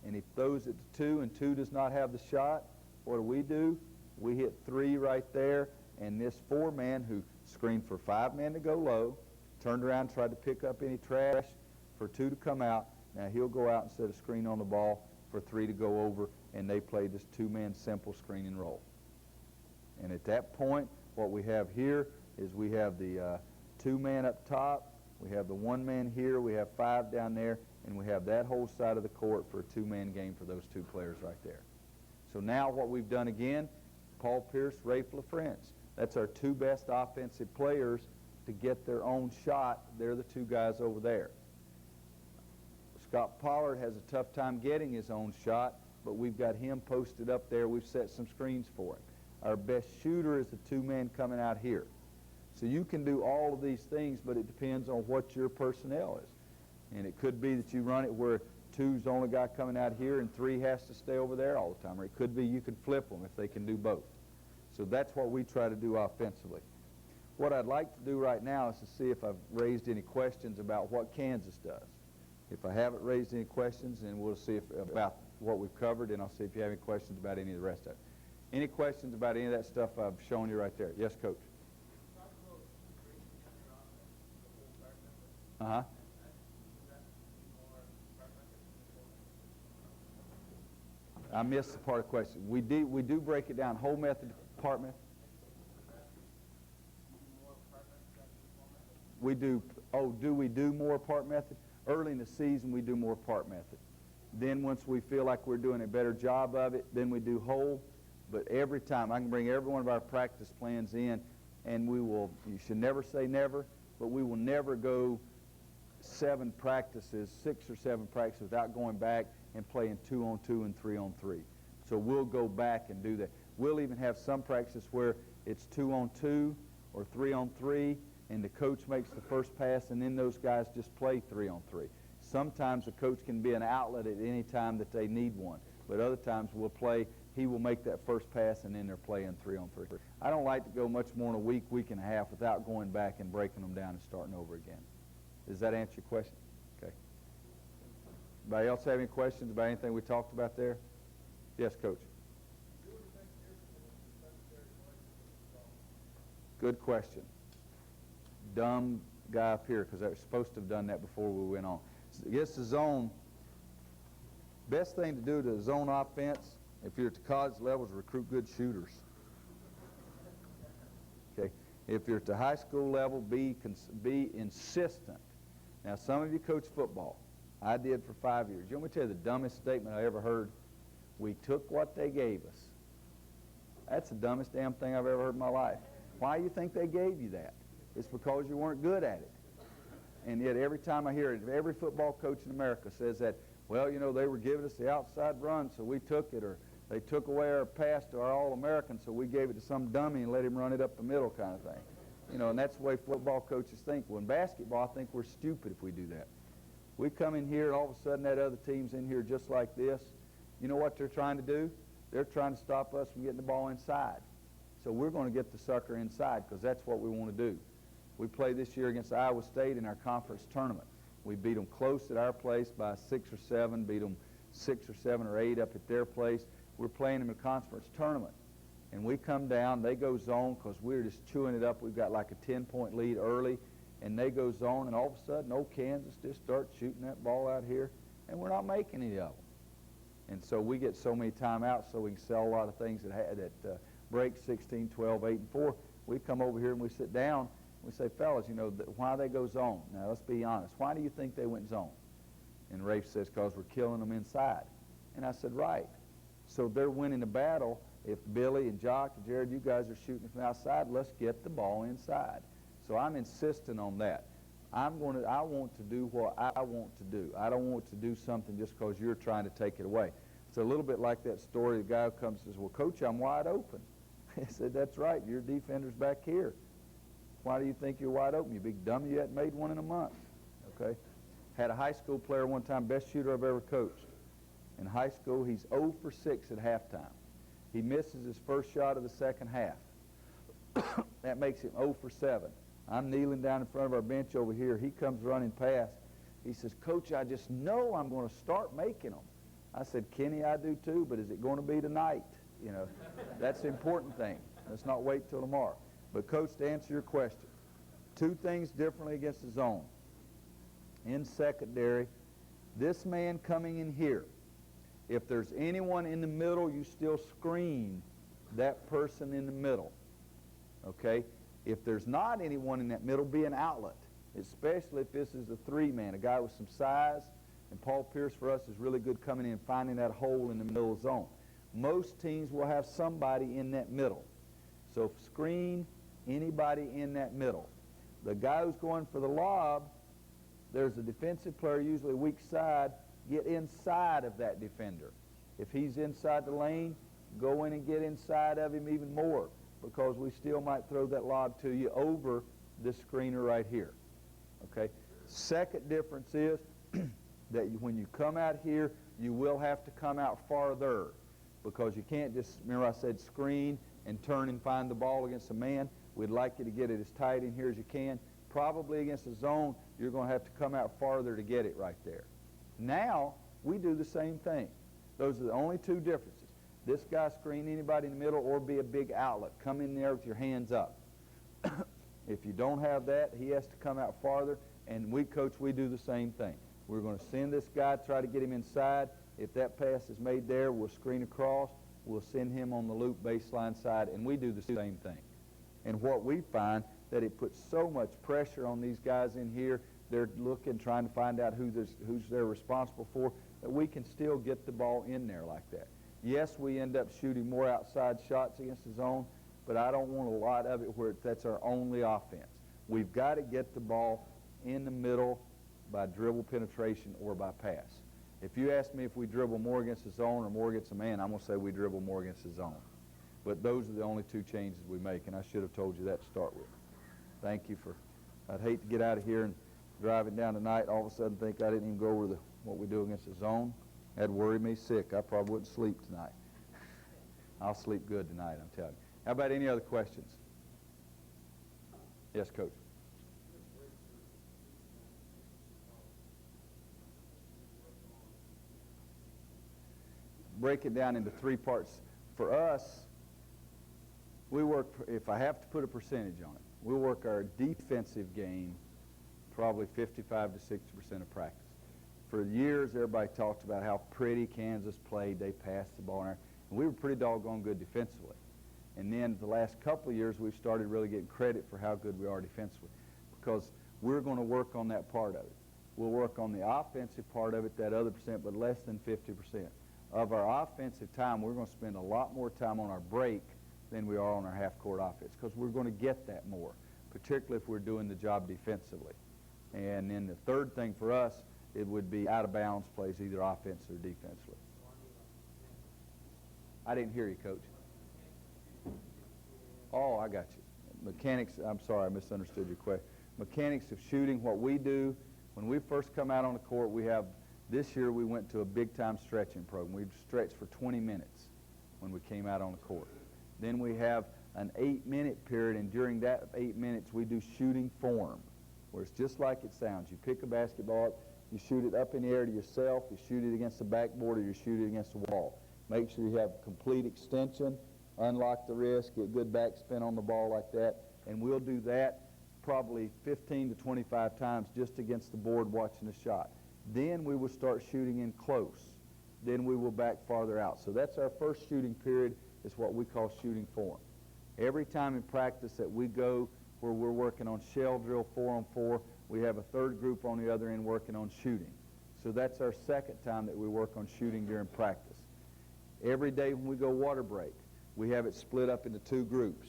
and he throws it to 2, and 2 does not have the shot, what do? We hit 3 right there, and this 4-man who screened for 5-man to go low, turned around, tried to pick up any trash for 2 to come out. Now he'll go out and set a screen on the ball for 3 to go over, and they play this 2-man simple screen and roll. And at that point, what we have here is we have the 2-man up top, we have the 1-man here, we have 5 down there, and we have that whole side of the court for a 2-man game for those 2 players right there. So now what we've done again, Paul Pierce, Rafe LaFrentz. That's our 2 best offensive players to get their own shot. They're the 2 guys over there. Scott Pollard has a tough time getting his own shot, but we've got him posted up there. We've set some screens for him. Our best shooter is the 2-man coming out here. So you can do all of these things, but it depends on what your personnel is. And it could be that you run it where 2's the only guy coming out here and 3 has to stay over there all the time. Or it could be you could flip them if they can do both. So that's what we try to do offensively. What I'd like to do right now is to see if I've raised any questions about what Kansas does. If I haven't raised any questions, then we'll see about what we've covered, and I'll see if you have any questions about any of the rest of it. Any questions about any of that stuff I've shown you right there? Yes, Coach? Uh-huh. I missed the part of the question. We do break it down. Whole method, part method. We do. Oh, do we do more part method? Early in the season, we do more part method. Then once we feel like we're doing a better job of it, then we do whole. But every time, I can bring every one of our practice plans in, and we will, you should never say never, but we will never go 7 practices, 6 or 7 practices without going back and playing 2-on-2 and 3-on-3. So we'll go back and do that. We'll even have some practices where it's 2-on-2 or 3-on-3, and the coach makes the first pass, and then those guys just play 3-on-3. Sometimes the coach can be an outlet at any time that they need one, but other times he will make that first pass, and then they're playing 3-on-3. I don't like to go much more than a week, week and a half without going back and breaking them down and starting over again. Does that answer your question? Okay. Anybody else have any questions about anything we talked about there? Yes, Coach. Good question. Dumb guy up here, because I was supposed to have done that before we went on. Against the zone, best thing to do to zone offense, if you're at the college level, is recruit good shooters. Okay. If you're at the high school level, be insistent. Now, some of you coach football. I did for 5 years. You want me to tell you the dumbest statement I ever heard? We took what they gave us. That's the dumbest damn thing I've ever heard in my life. Why do you think they gave you that? It's because you weren't good at it. And yet every time I hear it, every football coach in America says that, well, you know, they were giving us the outside run, so we took it, or they took away our pass to our All-American, so we gave it to some dummy and let him run it up the middle kind of thing. You know, and that's the way football coaches think. Well, in basketball, I think we're stupid if we do that. We come in here, and all of a sudden that other team's in here just like this. You know what they're trying to do? They're trying to stop us from getting the ball inside. So we're going to get the sucker inside because that's what we want to do. We played this year against Iowa State in our conference tournament. We beat them close at our place by 6 or 7, beat them 6 or 7 or 8 up at their place. We're playing them in a conference tournament. And we come down, they go zone because we're just chewing it up. We've got like a 10-point lead early, and they go zone, and all of a sudden, old Kansas just starts shooting that ball out here, and we're not making any of them. And so we get so many timeouts so we can sell a lot of things that break 16, 12, 8, and 4. We come over here and we sit down. We say, fellas, you know, why they go zone? Now, let's be honest. Why do you think they went zone? And Rafe says, because we're killing them inside. And I said, right. So they're winning the battle. If Billy and Jock and Jared, you guys are shooting from outside, let's get the ball inside. So I'm insisting on that. I want to do what I want to do. I don't want to do something just because you're trying to take it away. It's a little bit like that story. The guy who comes and says, well, Coach, I'm wide open. I said, that's right. Your defender's back here. Why do you think you're wide open? You big dummy, you hadn't made one in a month. Okay? Had a high school player one time, best shooter I've ever coached. In high school, he's 0 for 6 at halftime. He misses his first shot of the second half. That makes him 0 for 7. I'm kneeling down in front of our bench over here. He comes running past. He says, Coach, I just know I'm going to start making them. I said, Kenny, I do too, but is it going to be tonight? You know, that's the important thing. Let's not wait till tomorrow. But, Coach, to answer your question, 2 things differently against the zone. In secondary, this man coming in here, if there's anyone in the middle, you still screen that person in the middle. Okay? If there's not anyone in that middle, be an outlet, especially if this is a 3-man, a guy with some size. And Paul Pierce, for us, is really good coming in and finding that hole in the middle of the zone. Most teams will have somebody in that middle. So screen anybody in that middle. The guy who's going for the lob, there's a defensive player, usually weak side, get inside of that defender. If he's inside the lane, go in and get inside of him even more, because we still might throw that lob to you over this screener right here. Okay? Second difference is that when you come out here, you will have to come out farther, because you can't just, remember I said screen and turn and find the ball against a man. We'd like you to get it as tight in here as you can. Probably against a zone, you're going to have to come out farther to get it right there. Now, we do the same thing. Those are the only 2 differences. This guy screen anybody in the middle or be a big outlet. Come in there with your hands up. If you don't have that, he has to come out farther, and we, Coach, we do the same thing. We're going to send this guy, try to get him inside. If that pass is made there, we'll screen across. We'll send him on the loop baseline side, and we do the same thing. And what we find, that it puts so much pressure on these guys in here. They're looking, trying to find out who's they're responsible for, that we can still get the ball in there like that. Yes, we end up shooting more outside shots against the zone, but I don't want a lot of it where that's our only offense. We've got to get the ball in the middle by dribble penetration or by pass. If you ask me if we dribble more against the zone or more against a man, I'm going to say we dribble more against the zone. But those are the only 2 changes we make, and I should have told you that to start with. Thank you for, I'd hate to get out of here and driving down tonight, all of a sudden think I didn't even go over what we do against the zone. That'd worry me sick. I probably wouldn't sleep tonight. I'll sleep good tonight, I'm telling you. How about any other questions? Yes, Coach. Break it down into 3 parts. For us, we work, if I have to put a percentage on it, we work our defensive game probably 55 to 60% of practice. For years, everybody talked about how pretty Kansas played. They passed the ball in there. And we were pretty doggone good defensively. And then the last couple of years, we've started really getting credit for how good we are defensively, because we're going to work on that part of it. We'll work on the offensive part of it, that other percent, but less than 50%. Of our offensive time, we're going to spend a lot more time on our break than we are on our half-court offense, because we're going to get that more, particularly if we're doing the job defensively. And then the third thing for us, it would be out-of-bounds plays, either offense or defensively. I didn't hear you, Coach. Oh, I got you. Mechanics, I'm sorry, I misunderstood your question. Mechanics of shooting, what we do, When we first come out on the court, this year we went to a big-time stretching program. We stretched for 20 minutes when we came out on the court. Then we have an 8-minute period, and during that 8 minutes we do shooting form, where it's just like it sounds. You pick a basketball up, you shoot it up in the air to yourself, you shoot it against the backboard, or you shoot it against the wall. Make sure you have complete extension, unlock the wrist, get good backspin on the ball like that, and we'll do that probably 15 to 25 times just against the board watching the shot. Then we will start shooting in close. Then we will back farther out. So that's our first shooting period, is what we call shooting form. Every time in practice that we go where we're working on shell drill 4-on-4, we have a third group on the other end working on shooting. So that's our second time that we work on shooting during practice. Every day when we go water break, we have it split up into two groups.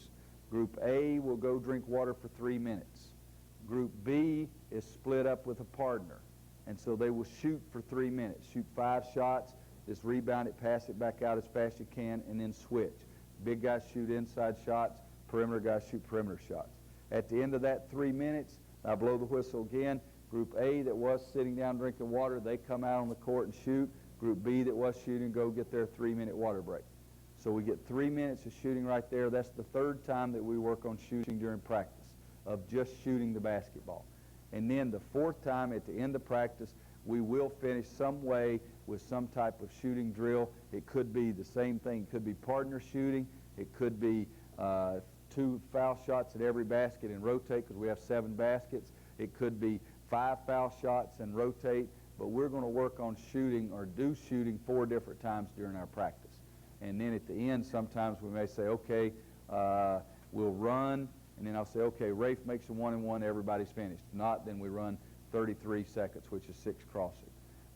Group A will go drink water for 3 minutes. Group B is split up with a partner. And so they will shoot for 3 minutes. Shoot 5 shots, just rebound it, pass it back out as fast as you can, and then switch. Big guys shoot inside shots, perimeter guys shoot perimeter shots. At the end of that 3 minutes, I blow the whistle again. Group A that was sitting down drinking water, they come out on the court and shoot. Group B that was shooting go get their 3-minute water break. So we get 3 minutes of shooting right there. That's the third time that we work on shooting during practice, of just shooting the basketball. And then the fourth time at the end of practice, we will finish some way with some type of shooting drill. It could be the same thing. It could be partner shooting. It could be 2 foul shots at every basket and rotate, because we have 7 baskets. It could be 5 foul shots and rotate. But we're going to work on shooting, or do shooting, 4 different times during our practice. And then at the end, sometimes we may say, okay, we'll run, and then I'll say, okay, Rafe makes a 1-and-1, everybody's finished. If not, then we run 33 seconds, which is 6 crossing.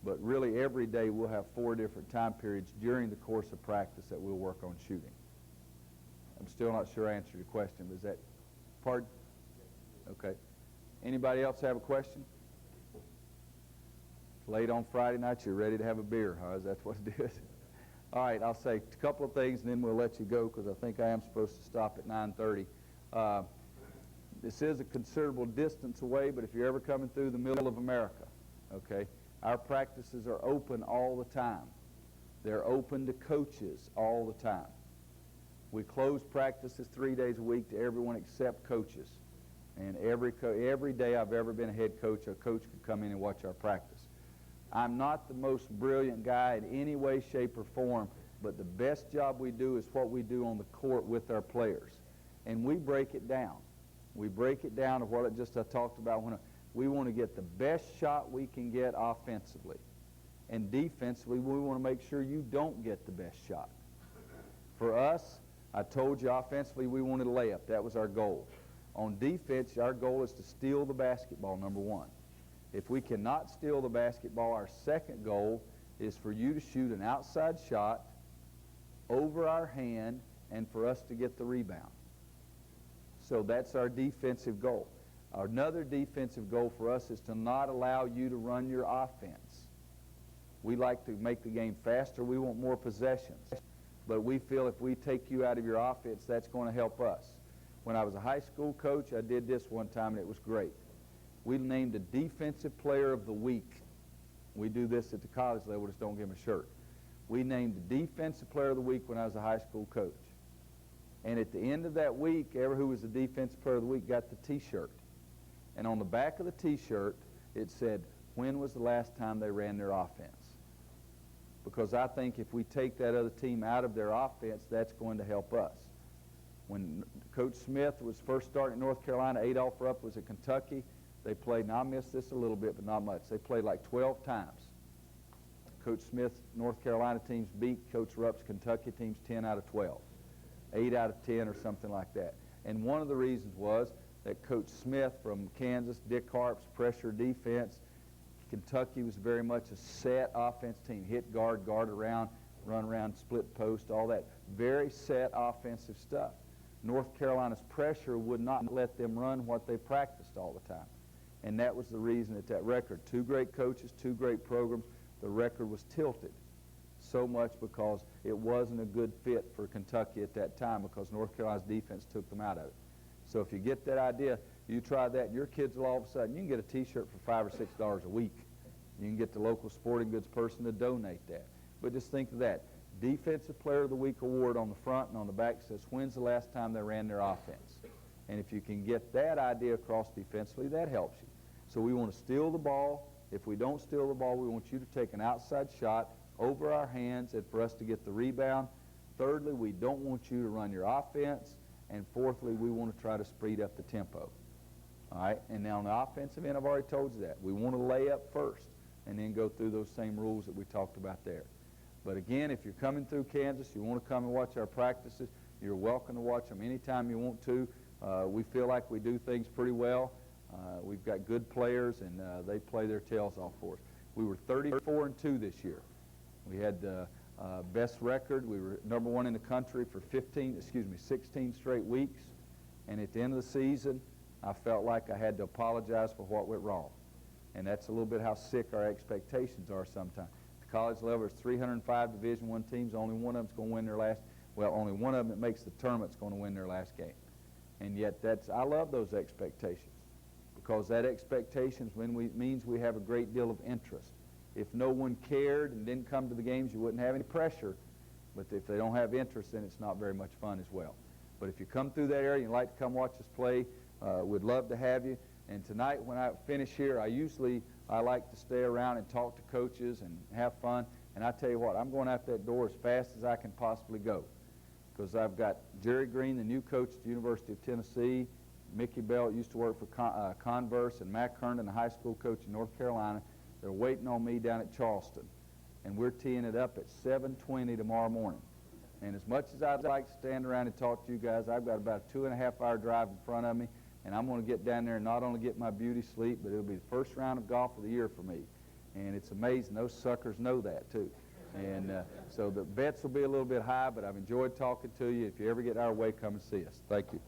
But really, every day we'll have 4 different time periods during the course of practice that we'll work on shooting. I'm still not sure I answered your question, but is that, pardon? Okay. Anybody else have a question? Late on Friday night, you're ready to have a beer, huh? That's what it is. All right, I'll say a couple of things, and then we'll let you go, because I think I am supposed to stop at 9:30. This is a considerable distance away, but if you're ever coming through the middle of America, okay, our practices are open all the time. They're open to coaches all the time. We close practices 3 days a week to everyone except coaches. And every day I've ever been a head coach, a coach could come in and watch our practice. I'm not the most brilliant guy in any way, shape, or form, but the best job we do is what we do on the court with our players. And we break it down. We break it down to what I talked about. We want to get the best shot we can get offensively. And defensively, we want to make sure you don't get the best shot. For us, I told you offensively we wanted a layup. That was our goal. On defense, our goal is to steal the basketball, number 1. If we cannot steal the basketball, our second goal is for you to shoot an outside shot over our hand and for us to get the rebound. So that's our defensive goal. Another defensive goal for us is to not allow you to run your offense. We like to make the game faster. We want more possessions. But we feel if we take you out of your offense, that's going to help us. When I was a high school coach, I did this one time, and it was great. We named a defensive player of the week. We do this at the college level, just don't give them a shirt. We named the defensive player of the week when I was a high school coach. And at the end of that week, who was the defensive player of the week got the T-shirt. And on the back of the T-shirt, it said, when was the last time they ran their offense? Because I think if we take that other team out of their offense, that's going to help us. When Coach Smith was first starting at North Carolina, Adolph Rupp was at Kentucky. They played, and I missed this a little bit, but not much. They played like 12 times. Coach Smith's North Carolina teams beat Coach Rupp's Kentucky teams 10 out of 12, 8 out of 10 or something like that. And one of the reasons was that Coach Smith from Kansas, Dick Harp's pressure defense, Kentucky was very much a set offense team. Hit guard, guard around, run around, split post, all that. Very set offensive stuff. North Carolina's pressure would not let them run what they practiced all the time. And that was the reason that record. 2 great coaches, 2 great programs, the record was tilted so much because it wasn't a good fit for Kentucky at that time because North Carolina's defense took them out of it. So if you get that idea, You try that, and your kids will all of a sudden, you can get a T-shirt for $5 or $6 a week. You can get the local sporting goods person to donate that. But just think of that. Defensive Player of the Week award on the front and on the back says, when's the last time they ran their offense? And if you can get that idea across defensively, that helps you. So we want to steal the ball. If we don't steal the ball, we want you to take an outside shot over our hands and for us to get the rebound. Thirdly, we don't want you to run your offense. And fourthly, we want to try to speed up the tempo. All right? And now on the offensive end, I've already told you that. We want to lay up first and then go through those same rules that we talked about there. But again, if you're coming through Kansas, you want to come and watch our practices, you're welcome to watch them anytime you want to. We feel like we do things pretty well. We've got good players, and they play their tails off for us. We were 34-2 this year. We had the best record. We were number one in the country for 16 straight weeks. And at the end of the season, I felt like I had to apologize for what went wrong. And that's a little bit how sick our expectations are sometimes. At the college level, there's 305 Division I teams. Only one of them's going to win their last. Well, only one of them that makes the tournament's going to win their last game. And yet, I love those expectations, because that expectation means we have a great deal of interest. If no one cared and didn't come to the games, you wouldn't have any pressure. But if they don't have interest, then it's not very much fun as well. But if you come through that area and you'd like to come watch us play, we'd love to have you. And tonight, when I finish here, I like to stay around and talk to coaches and have fun. And I tell you what, I'm going out that door as fast as I can possibly go, because I've got Jerry Green, the new coach at the University of Tennessee, Mickey Bell used to work for Converse, and Mac Herndon, the high school coach in North Carolina. They're waiting on me down at Charleston, and we're teeing it up at 7:20 tomorrow morning. And as much as I'd like to stand around and talk to you guys, I've got about a 2.5-hour drive in front of me, and I'm going to get down there and not only get my beauty sleep, but it'll be the first round of golf of the year for me. And it's amazing. Those suckers know that, too. And so the bets will be a little bit high, but I've enjoyed talking to you. If you ever get our way, come and see us. Thank you.